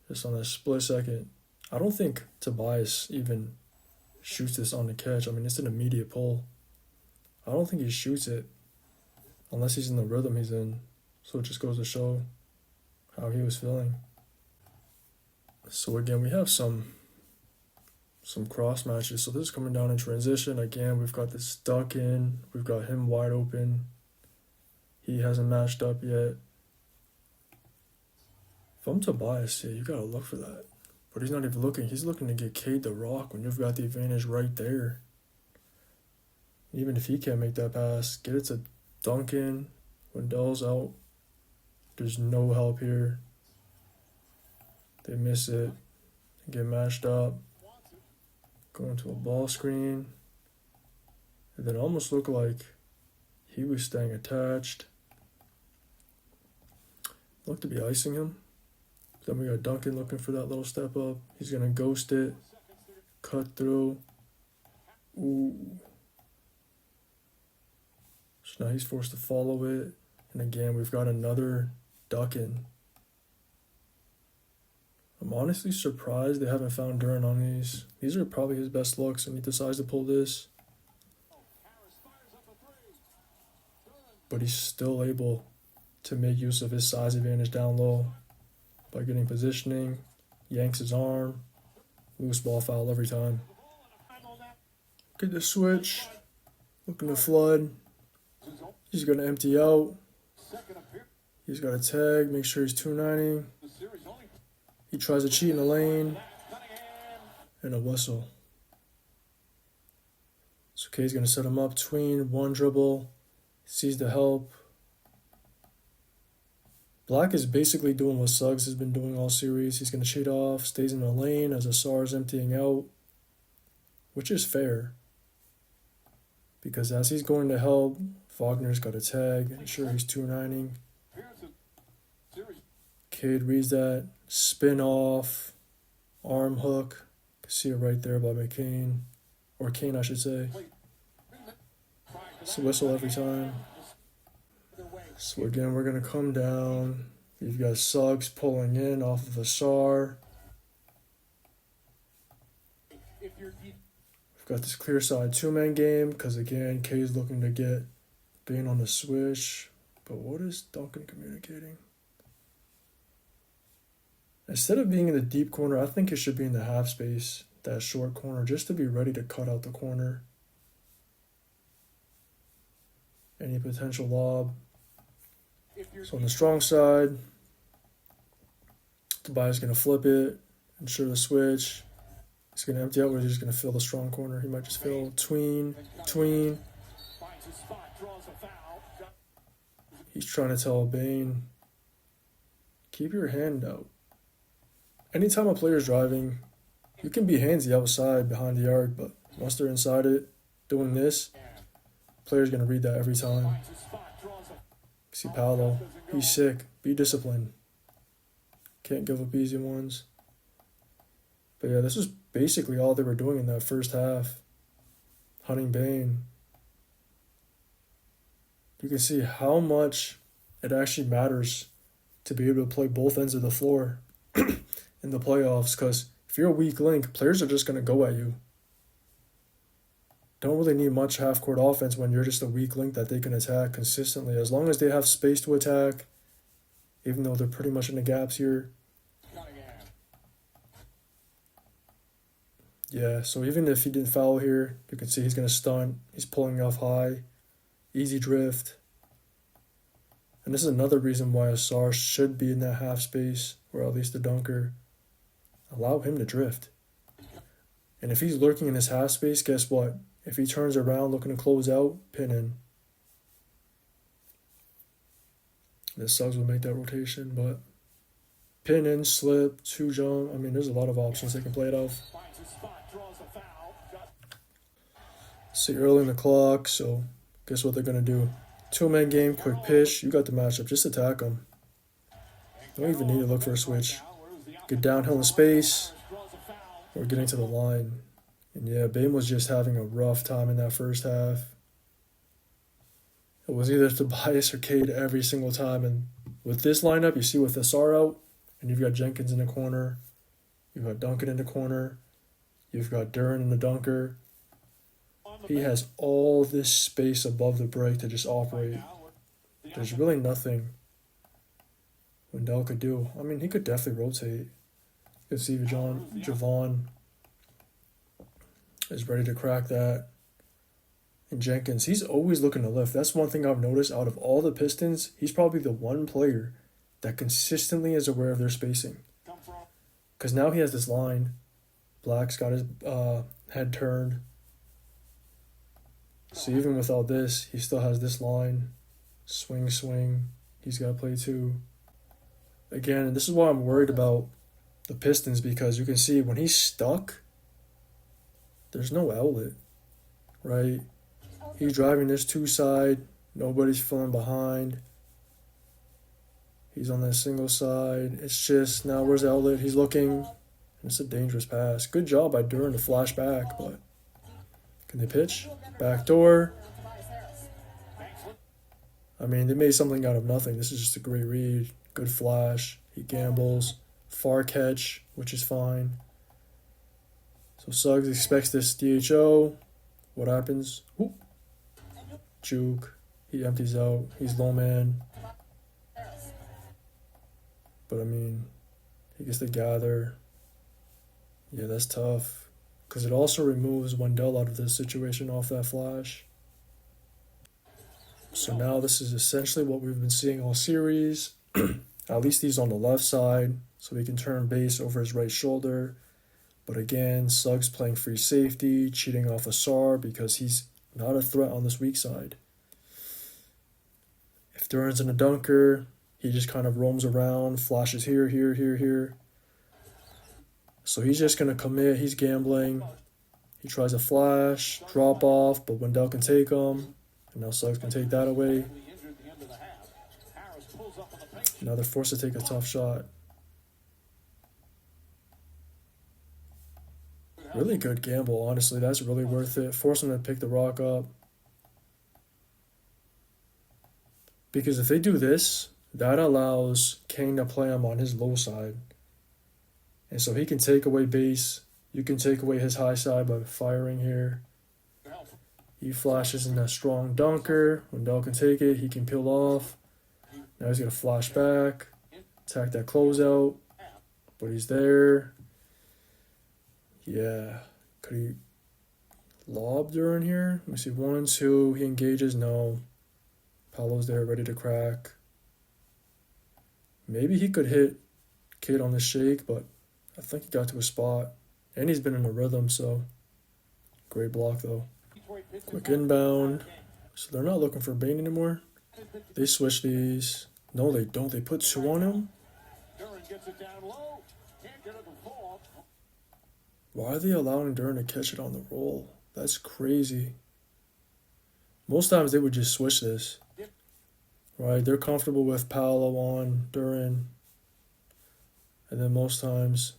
Just on that split second. I don't think Tobias even shoots this on the catch. I mean, it's an immediate pull. I don't think he shoots it unless he's in the rhythm he's in. So it just goes to show how he was feeling. So again, we have some cross matches. So this is coming down in transition. Again, we've got this duck in. We've got him wide open. He hasn't matched up yet. If I'm Tobias here, you got to look for that. But he's not even looking. He's looking to get Cade the rock when you've got the advantage right there. Even if he can't make that pass, get it to Duncan. Wendell's out. There's no help here. They miss it. They get matched up. Go into a ball screen. And then almost look like he was staying attached. Look to be icing him. Then we got Duncan looking for that little step up. He's going to ghost it. Cut through. Ooh. So now he's forced to follow it. And again, we've got another duck in. I'm honestly surprised they haven't found Duran on these. These are probably his best looks, and he decides to pull this. But he's still able to make use of his size advantage down low by getting positioning, yanks his arm, loose ball foul every time. Get the switch, looking to flood. He's going to empty out. He's got a tag, make sure he's 290. He tries to cheat in the lane. And a whistle. So Cade's going to set him up, tween, one dribble, sees the help. Black is basically doing what Suggs has been doing all series. He's going to cheat off, stays in the lane as Asar is emptying out, which is fair. Because as he's going to help, Wagner's got a tag, ensure he's 290. Cade reads that, spin off, arm hook. You can see it right there by McCain, or Kane I should say. It's a whistle every time. So again, we're going to come down. You've got Suggs pulling in off of Asar. We've got this clear side two-man game because, again, Cade's looking to get being on the switch. But what is Duncan communicating? Instead of being in the deep corner, I think it should be in the half space, that short corner, just to be ready to cut out the corner. any potential lob. So on the strong side, Tobias is going to flip it, ensure the switch. He's going to empty out, or he's just going to fill the strong corner. He might just fill tween. He's trying to tell Bane, keep your hand out. Anytime a player's driving, you can be handsy outside behind the arc, but once they're inside it, doing this, player's going to read that every time. See Paolo, he's sick. Be disciplined. Can't give up easy ones. But yeah, this was basically all they were doing in that first half. Hunting Bane. You can see how much it actually matters to be able to play both ends of the floor in the playoffs, because if you're a weak link, players are just going to go at you. Don't really need much half-court offense when you're just a weak link that they can attack consistently. As long as they have space to attack, even though they're pretty much in the gaps here. Yeah, so even if he didn't foul here, you can see he's going to stunt. He's pulling off high. Easy drift. And this is another reason why Asar should be in that half space, or at least the dunker. Allow him to drift. And if he's lurking in his half space, guess what? If he turns around looking to close out, pin in. The Suggs will make that rotation, but pin in, slip, two jump. I mean, there's a lot of options they can play it off. See, early in the clock, so guess what they're going to do? Two-man game, quick pitch. You got the matchup. Just attack them. Don't even need to look for a switch. Get downhill in space. Or getting to the line. And yeah, Bane was just having a rough time in that first half. It was either Tobias or Cade every single time. And with this lineup, you see with Asar out, and you've got Jenkins in the corner. You've got Duncan in the corner. You've got Duren in the dunker. He has all this space above the break to just operate. There's really nothing Wendell could do. I mean, he could definitely rotate. You can see Javon is ready to crack that. And Jenkins, he's always looking to lift. That's one thing I've noticed. Out of all the Pistons, he's probably the one player that consistently is aware of their spacing. Because now he has this line. Black's got his head turned. So even without this, he still has this line. Swing, swing. He's got to play too. Again, this is why I'm worried about the Pistons, because you can see when he's stuck, there's no outlet, right? He's driving this two side. Nobody's filling behind. He's on that single side. It's just, now where's the outlet? He's looking. It's a dangerous pass. Good job by Duren to flash back, but can they pitch? Back door. I mean, they made something out of nothing. This is just a great read. Good flash. He gambles. Far catch, which is fine. So Suggs expects this DHO. What happens? Ooh. Juke. He empties out. He's low man. But I mean, he gets to gather. Yeah, that's tough. Because it also removes Wendell out of this situation off that flash. So now this is essentially what we've been seeing all series. At least he's on the left side, so he can turn base over his right shoulder. But again, Suggs playing free safety, cheating off Asar because he's not a threat on this weak side. If Duren's in a dunker, he just kind of roams around, flashes here, here, here, here. So he's just going to commit. He's gambling. He tries a flash, drop off, but Wendell can take him. And now Suggs can take that away. Now they're forced to take a tough shot. Really good gamble, honestly. That's really worth it. Force him to pick the rock up. Because if they do this, that allows Kane to play him on his low side. And so he can take away base. You can take away his high side by firing here. He flashes in that strong dunker. Wendell can take it. He can peel off. Now he's going to flash back. Attack that closeout. But he's there. Yeah. Could he lob Duren here? Let me see. 1 and 2. He engages. No. Paolo's there, ready to crack. Maybe he could hit Cade on the shake, but I think he got to a spot. And he's been in a rhythm, so great block though. Quick inbound. So they're not looking for Bane anymore. They switch these. No, they don't. They put 2 on him. Why are they allowing Duran to catch it on the roll? That's crazy. Most times they would just switch this. Right? They're comfortable with Paolo on Duran. And then most times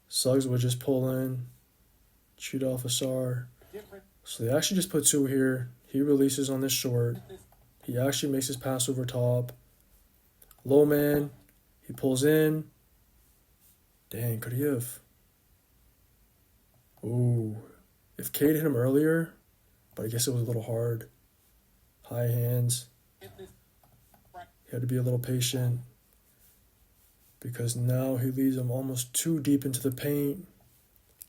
Suggs would just pull in, shoot off Asar. So they actually just put 2 here. He releases on this short. He actually makes his pass over top. Low man. He pulls in. Dang, could he have? Ooh. If Cade hit him earlier, but I guess it was a little hard. High hands. He had to be a little patient because now he leaves him almost too deep into the paint.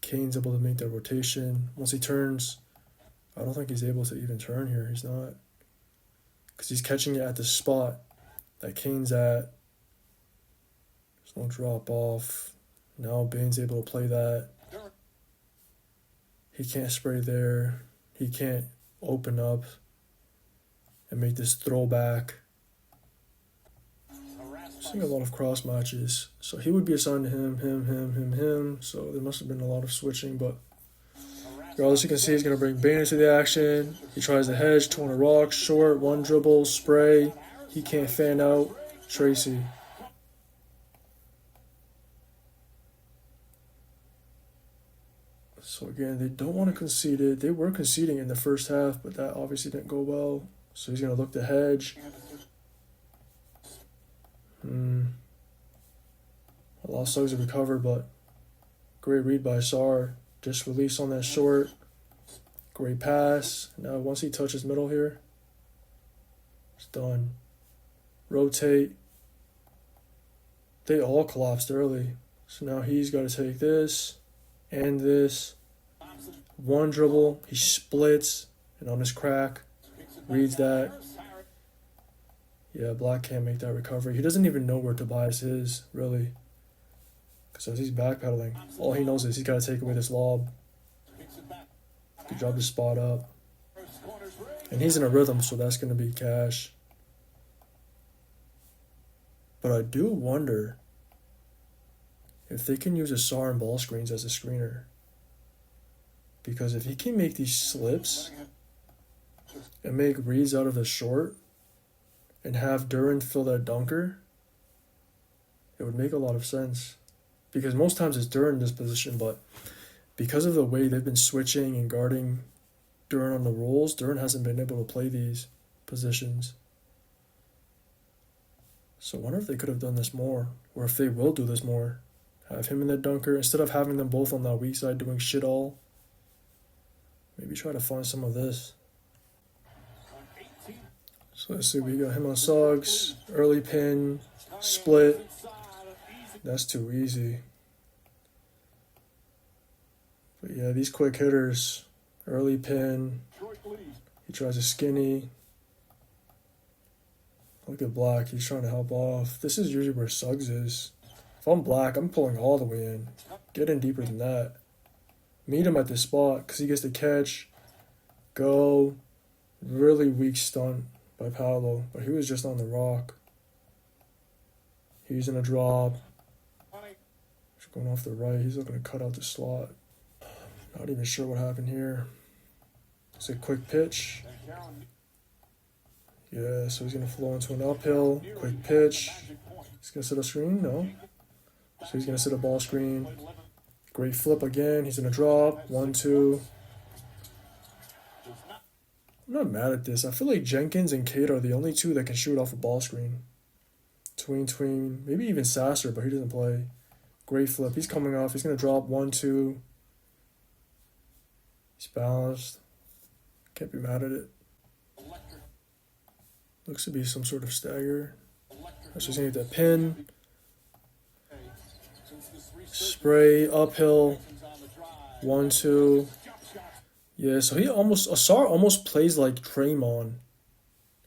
Kane's able to make that rotation. Once he turns, I don't think he's able to even turn here. He's not. Because he's catching it at the spot that Kane's at. There's no drop off. Now Bane's able to play that. He can't spray there. He can't open up and make this throwback. Seeing a lot of cross matches. So he would be assigned to him. So there must have been a lot of switching, but regardless, you can see he's going to bring Bane into the action. He tries to hedge, 2 on a rock, short, 1 dribble, spray. He can't fan out. Tracy. So again, they don't want to concede it. They were conceding in the first half, but that obviously didn't go well. So he's going to look to hedge. Allow Suggs to recover, but great read by Sar. Just release on that short. Great pass. Now once he touches middle here, it's done. Rotate. They all collapsed early. So now he's got to take this and this. 1 dribble. He splits. And on his crack, reads that. Yeah, Black can't make that recovery. He doesn't even know where Tobias is, really. Because as he's backpedaling, all he knows is he's got to take away this lob. Good job to spot up. And he's in a rhythm, so that's going to be cash. But I do wonder if they can use Asar and ball screens as a screener. Because if he can make these slips and make reads out of the short and have Duran fill that dunker, it would make a lot of sense. Because most times it's Duran in this position, but because of the way they've been switching and guarding Duran on the rolls, Duran hasn't been able to play these positions. So I wonder if they could have done this more, or if they will do this more. Have him in the dunker, instead of having them both on that weak side doing shit all. Maybe try to find some of this. So let's see, we got him on Suggs, early pin, split. That's too easy. But yeah, these quick hitters, early pin. He tries a skinny. Look at Black, he's trying to help off. This is usually where Suggs is. If I'm Black, I'm pulling all the way in. Get in deeper than that. Meet him at this spot because he gets the catch. Go. Really weak stunt by Paolo, but he was just on the rock. He's in a drop. He's going off the right. He's looking to cut out the slot. Not even sure what happened here. It's a quick pitch. Yeah, so he's going to flow into an uphill. Quick pitch. He's going to set a screen? No. So he's going to set a ball screen. Great flip again. He's going to drop. 1-2. I'm not mad at this. I feel like Jenkins and Cade are the only 2 that can shoot off a ball screen. Tween. Maybe even Sasser, but he doesn't play. Great flip. He's coming off. He's going to drop 1-2. He's balanced. Can't be mad at it. Looks to be some sort of stagger. That's just going to get that pin. Spray, uphill. 1-2. Yeah, so Asar almost plays like Draymond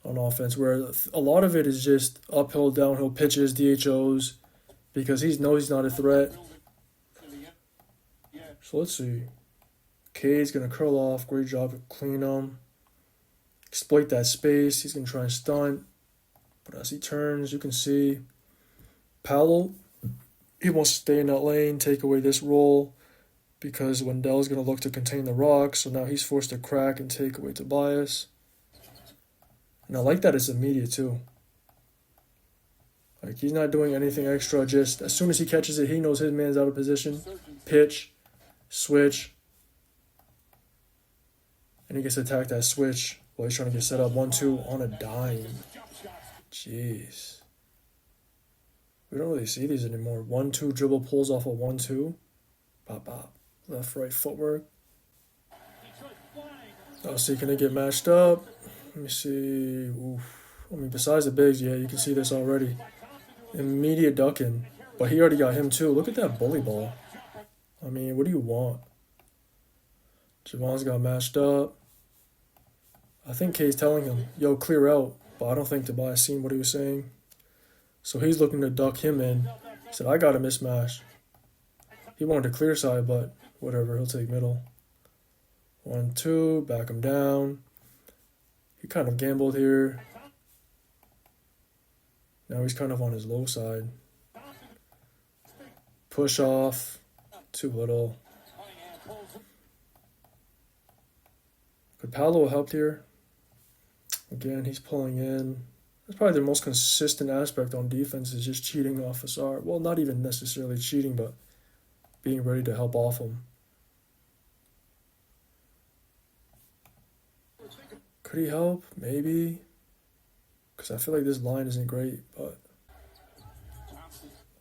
on offense, where a lot of it is just uphill, downhill pitches, DHOs, because he knows he's not a threat. So let's see. Cade's going to curl off. Great job of clean him. Exploit that space. He's going to try and stunt. But as he turns, you can see Paolo, he wants to stay in that lane, take away this roll, because Wendell's going to look to contain the rock. So now he's forced to crack and take away Tobias. And I like that it's immediate too. Like, he's not doing anything extra. Just as soon as he catches it, he knows his man's out of position. Pitch, switch. And he gets to attack that switch while he's trying to get set up 1-2 on a dime. Jeez. We don't really see these anymore. 1-2 dribble pulls off a 1-2. Pop, pop. Left, right footwork. I'll see, can they get matched up? Let me see. Oof. I mean, besides the bigs, yeah, you can see this already. Immediate ducking. But he already got him too. Look at that bully ball. I mean, what do you want? Javon's got matched up. I think Cade's telling him, yo, clear out. But I don't think Tobias seen what he was saying. So he's looking to duck him in. He said, I got a mismatch. He wanted to clear side, but whatever, he'll take middle. 1-2, back him down. He kind of gambled here. Now he's kind of on his low side. Push off. Too little. Could Paolo have helped here? Again, he's pulling in. That's probably the most consistent aspect on defense is just cheating off Asar. Well, not even necessarily cheating, but being ready to help off him. Could he help? Maybe. Because I feel like this line isn't great, but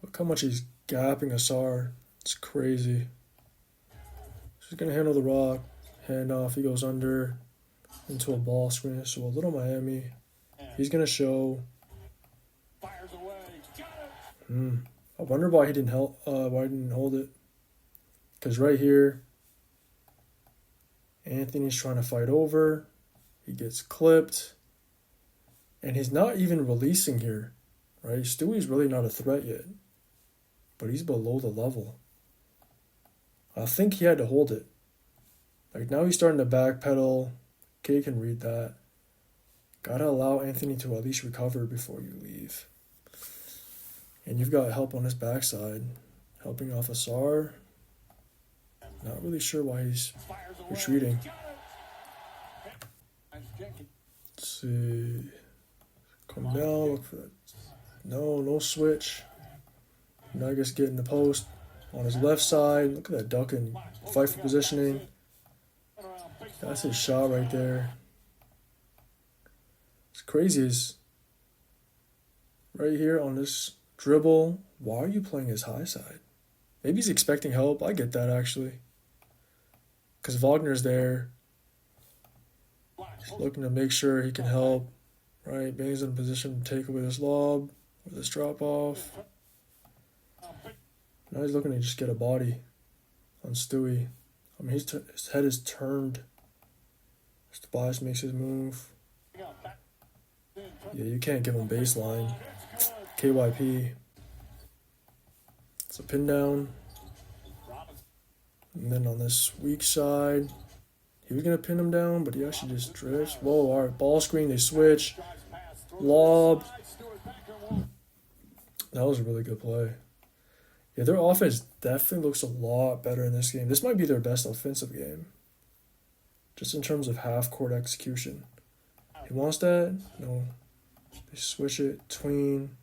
look how much he's gapping Asar. It's crazy. He's going to handle the rock. Hand off. He goes under into a ball screen. So a little Miami. He's going to show. I wonder why he didn't help. Why he didn't hold it. Because right here, Anthony's trying to fight over. He gets clipped. And he's not even releasing here. Right? Stewie's really not a threat yet. But he's below the level. I think he had to hold it. Like, now he's starting to backpedal. Cade can read that. Gotta allow Anthony to at least recover before you leave. And you've got help on his backside. Helping off Asar. Not really sure why he's retreating. Let's see. Come down, look for that. No switch. Now I guess get in the post. On his left side. Look at that ducking. Fight for positioning. That's his shot right there. What's crazy is right here on this dribble, why are you playing his high side? Maybe he's expecting help. I get that, actually. Because Wagner's there. He's looking to make sure he can help. Right? Bane's in a position to take away this lob or this drop off. Now he's looking to just get a body on Stewie. I mean, his head is turned. As Tobias makes his move. Yeah, you can't give him baseline. KYP. It's a pin down. And then on this weak side, he was going to pin him down, but he actually just drifts. Whoa, all right, ball screen, they switch. Lob. That was a really good play. Yeah, their offense definitely looks a lot better in this game. This might be their best offensive game. Just in terms of half-court execution. He wants that? No. They switch it. Tween.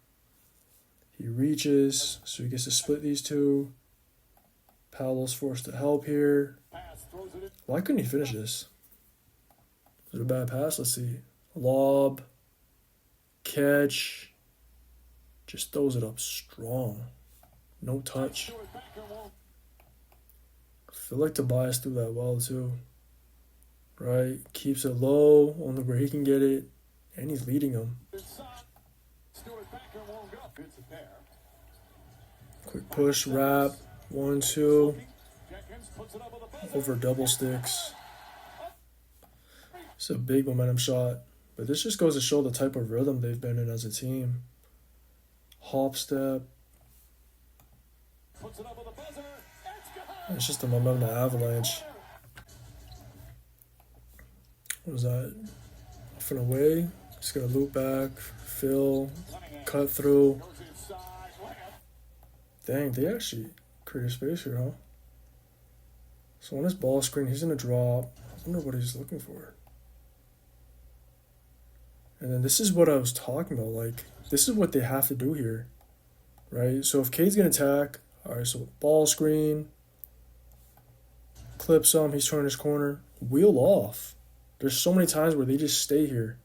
He reaches, so he gets to split these two. Paolo's forced to help here. Why couldn't he finish this? Was it a bad pass? Let's see. Lob. Catch. Just throws it up strong. No touch. I feel like Tobias threw that well too. Right? Keeps it low, only where he can get it. And he's leading him. Quick push, wrap. 1-2. Over double sticks. It's a big momentum shot But this just goes to show the type of rhythm they've been in as a team. Hop step. It's just the momentum of the Avalanche. What was that? Off and away. Just gonna loop back. Fill. Cut through. Dang, they actually create a space here, huh? So on this ball screen, he's gonna drop. I wonder what he's looking for. And then this is what I was talking about. Like, this is what they have to do here, right? So if Cade's gonna attack, all right. So ball screen, clips him. He's turning his corner. Wheel off. There's so many times where they just stay here,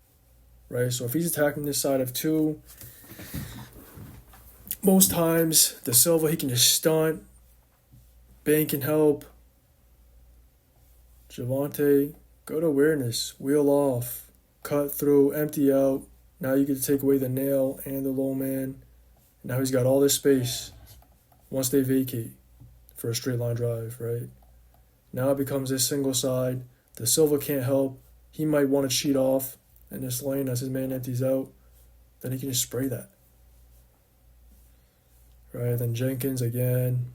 right? So if he's attacking this side of 2, most times the Silva, he can just stunt. Bane can help. Javante, good awareness. Wheel off. Cut through. Empty out. Now you get to take away the nail and the low man. Now he's got all this space once they vacate for a straight line drive, right? Now it becomes this single side. The Silva can't help. He might want to cheat off in this lane as his man empties out. Then he can just spray that. Right, then Jenkins again.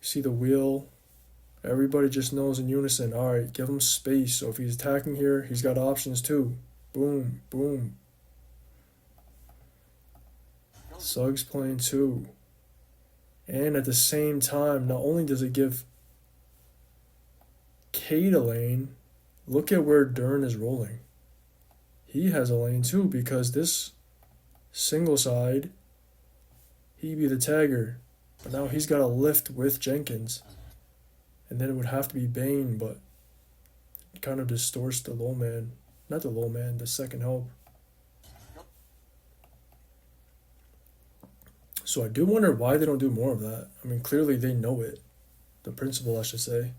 You see the wheel. Everybody just knows in unison. All right, give him space. So if he's attacking here, he's got options too. Boom, boom. Suggs playing 2. And at the same time, not only does it give Cade a lane, look at where Dern is rolling. He has a lane too because this single side, he'd be the tagger. But now he's got a lift with Jenkins. And then it would have to be Bane, but it kind of distorts the low man. Not the low man, the second help. So I do wonder why they don't do more of that. I mean, clearly they know it. The principle, I should say.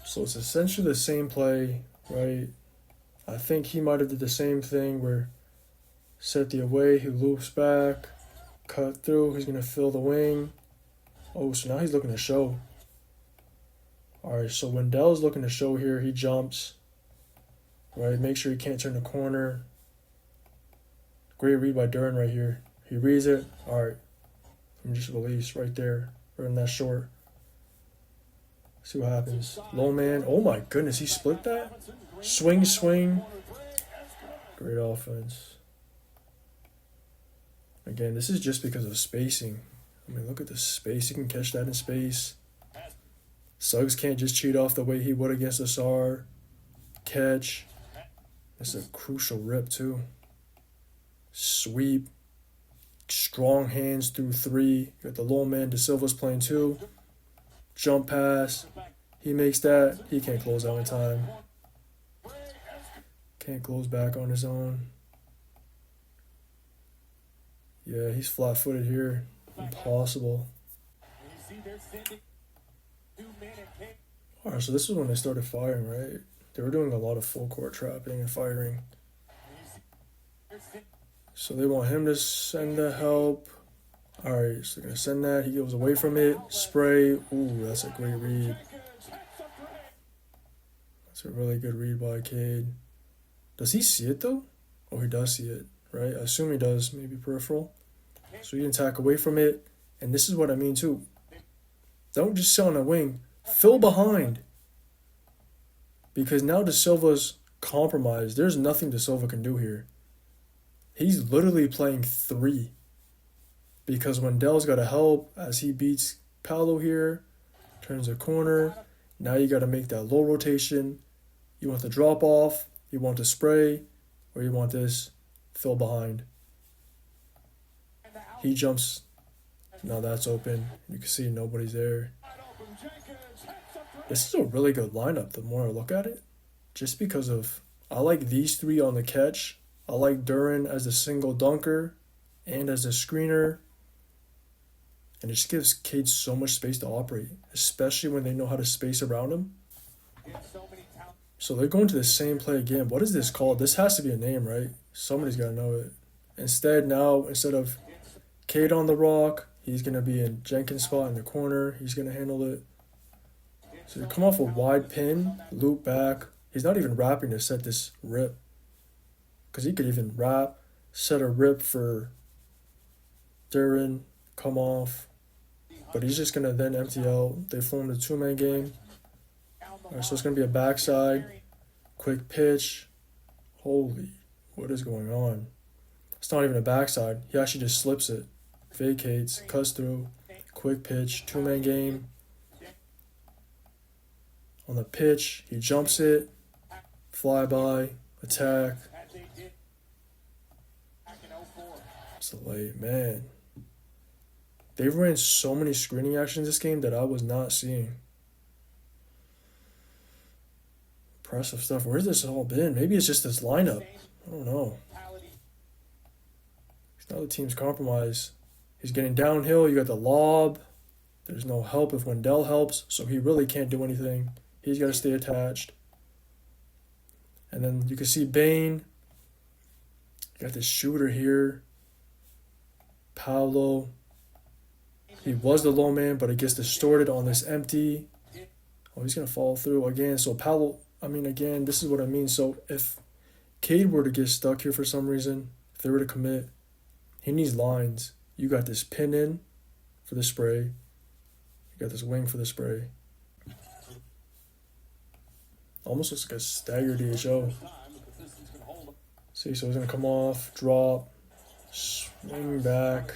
So it's essentially the same play, right? I think he might have did the same thing where set the away, he loops back, cut through, he's going to fill the wing. Oh, so now he's looking to show. All right, so when Dell's looking to show here, he jumps. Right, make sure he can't turn the corner. Great read by Dern right here. He reads it. All right, let me just release right there, right in that short. See what happens. Low man. Oh my goodness, he split that? Swing, swing. Great offense. Again, this is just because of spacing. I mean, look at the space. He can catch that in space. Suggs can't just cheat off the way he would against Asar. Catch. This is a crucial rip, too. Sweep. Strong hands through 3. Got the low man. De Silva's playing 2. Jump pass. He makes that. He can't close out in time. Can't close back on his own. Yeah, he's flat-footed here. Impossible. Alright, so this is when they started firing, right? They were doing a lot of full court trapping and firing. So they want him to send the help. Alright, so they're going to send that. He goes away from it. Spray. Ooh, that's a great read. That's a really good read by Cade. Does he see it, though? Oh, he does see it, right? I assume he does, maybe peripheral. So you can attack away from it. And this is what I mean, too. Don't just sit on the wing. Fill behind. Because now De Silva's compromised. There's nothing De Silva can do here. He's literally playing 3. Because Wendell's got to help as he beats Paolo here. Turns a corner. Now you got to make that low rotation. You want the drop off. You want the spray. Or you want this fill behind. He jumps. Now that's open. You can see nobody's there. This is a really good lineup the more I look at it. Just because of, I like these 3 on the catch. I like Duran as a single dunker and as a screener. And it just gives Cade so much space to operate, especially when they know how to space around him. So they're going to the same play again. What is this called? This has to be a name, right? Somebody's got to know it. Instead of Cade on the rock, he's going to be in Jenkins' spot in the corner. He's going to handle it. So they come off a wide pin, loop back. He's not even wrapping to set this rip. Because he could even wrap, set a rip for Duran, come off. But he's just going to then empty out. They flew him the two-man game. All right, so it's going to be a backside. Quick pitch. Holy, what is going on? It's not even a backside. He actually just slips it. Vacates, cuts through. Quick pitch, two-man game. On the pitch, he jumps it. Fly by, attack. It's a late, man. They ran so many screening actions this game that I was not seeing. Impressive stuff. Where's this all been? Maybe it's just this lineup. I don't know. Now the team's compromised. He's getting downhill. You got the lob. There's no help if Wendell helps, so he really can't do anything. He's got to stay attached. And then you can see Bane. You got this shooter here. Paolo. He was the low man, but it gets distorted on this empty. Oh, he's going to fall through again. So Paolo, again, this is what I mean. So if Cade were to get stuck here for some reason, if they were to commit, he needs lines. You got this pin in for the spray. You got this wing for the spray. Almost looks like a staggered DHO. See, so he's going to come off, drop, swing back.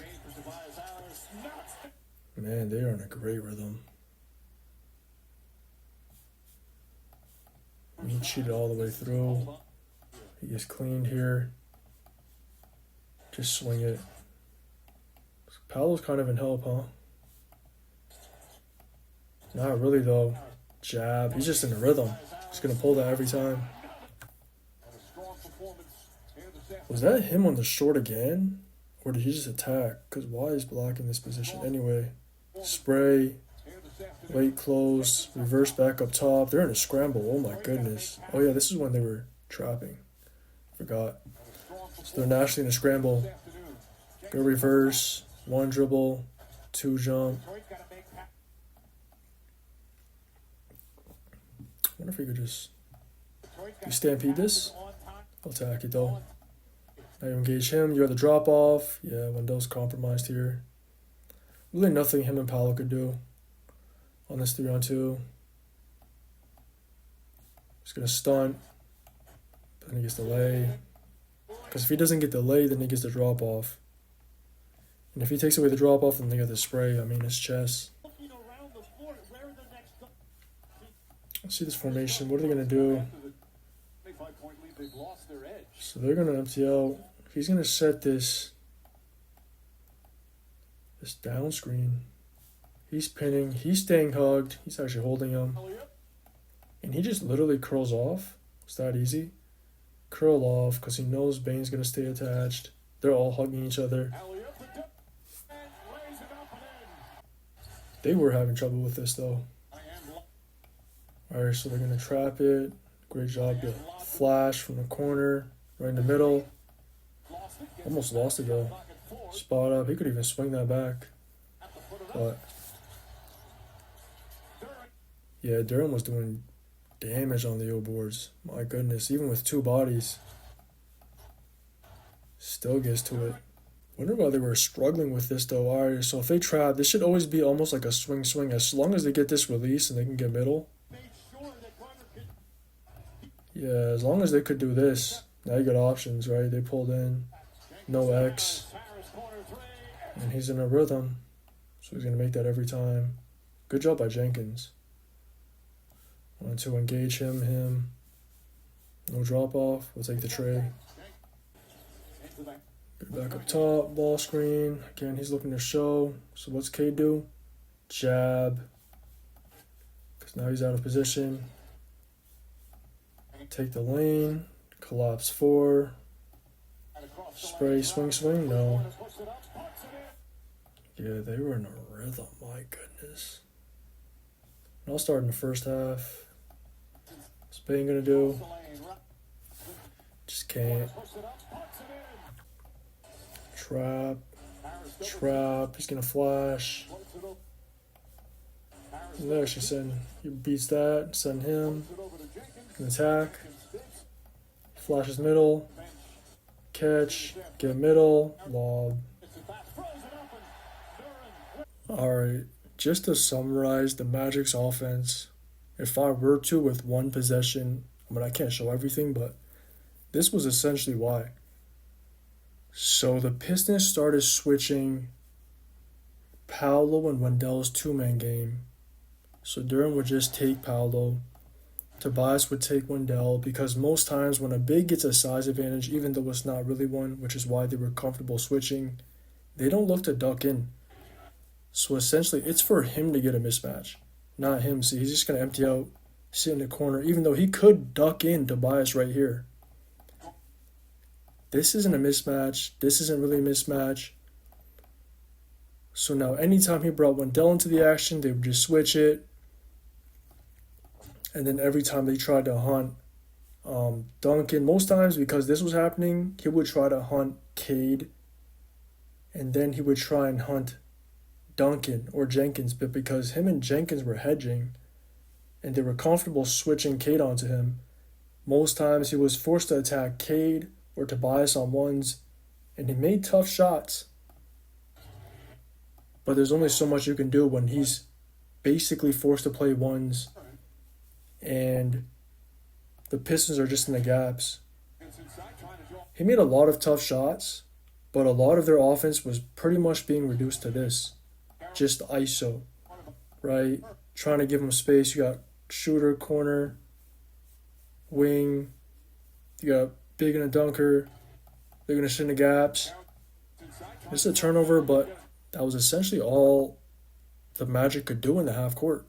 Man, they are in a great rhythm. He cheated all the way through. He gets cleaned here. Just swing it. Paolo's kind of in help, huh? Not really, though. Jab. He's just in a rhythm. He's going to pull that every time. Was that him on the short again? Or did he just attack? Because why is Black in this position anyway? Spray. Late close. Reverse back up top. They're in a scramble. Oh, my goodness. Oh, yeah, this is when they were trapping. Forgot. So they're naturally in a scramble. Go reverse. One dribble. Two jump. I wonder if we could just stampede this. I'll attack it though. Now you engage him. You have the drop off. Yeah, Wendell's compromised here. Really nothing him and Paolo could do on this 3-on-2. He's going to stunt. But then he gets the lay. Because if he doesn't get the lay, then he gets the drop off. And if he takes away the drop off, then they got the spray. It's chess. Let's see this formation. What are they going to do? So they're going to empty out. He's going to set this down screen. He's pinning. He's staying hugged. He's actually holding him. And he just literally curls off. It's that easy. Curl off because he knows Bane's going to stay attached. They're all hugging each other. They were having trouble with this, though. Alright, so they're going to trap it. Great job to flash from the corner. Right in the middle. Almost lost it, though. Spot up. He could even swing that back. But yeah, Durham was doing damage on the O boards. My goodness. Even with two bodies. Still gets to it. Wonder why they were struggling with this, though. Alright, so if they trap, this should always be almost like a swing. As long as they get this release and they can get middle. Yeah, as long as they could do this. Now you got options, right? They pulled in. No X. And he's in a rhythm. So he's going to make that every time. Good job by Jenkins. Wanted to engage him. No drop off. We'll take the tray. Get back up top. Ball screen. Again, he's looking to show. So what's Cade do? Jab. Because now he's out of position. Take the lane. Collapse 4. Spray, swing. No. Yeah, they were in a rhythm. My goodness. And I'll start in the first half. What's Payne gonna do? Just can't. Trap. He's gonna flash. They actually send. He beats that. Send him. Can attack. Flashes middle. catch, get middle, lob. Alright, just to summarize the Magic's offense, if I were to with one possession, I mean, I can't show everything, but this was essentially why. So the Pistons started switching Paolo and Wendell's two-man game. So Duran would just take Paolo. Tobias would take Wendell because most times when a big gets a size advantage, even though it's not really one, which is why they were comfortable switching, they don't look to duck in. So essentially, it's for him to get a mismatch, not him. See, he's just going to empty out, sit in the corner, even though he could duck in Tobias right here. This isn't a mismatch. This isn't really a mismatch. So now anytime he brought Wendell into the action, they would just switch it. And then every time they tried to hunt Duncan, most times because this was happening, he would try to hunt Cade. And then he would try and hunt Duncan or Jenkins. But because him and Jenkins were hedging and they were comfortable switching Cade onto him, most times he was forced to attack Cade or Tobias on ones. And he made tough shots. But there's only so much you can do when he's basically forced to play ones and the Pistons are just in the gaps. He made a lot of tough shots, but a lot of their offense was pretty much being reduced to this. Just ISO, right? Trying to give him space. You got shooter, corner, wing. You got big and a dunker. They're going to sit in the gaps. It's a turnover, but that was essentially all the Magic could do in the half court.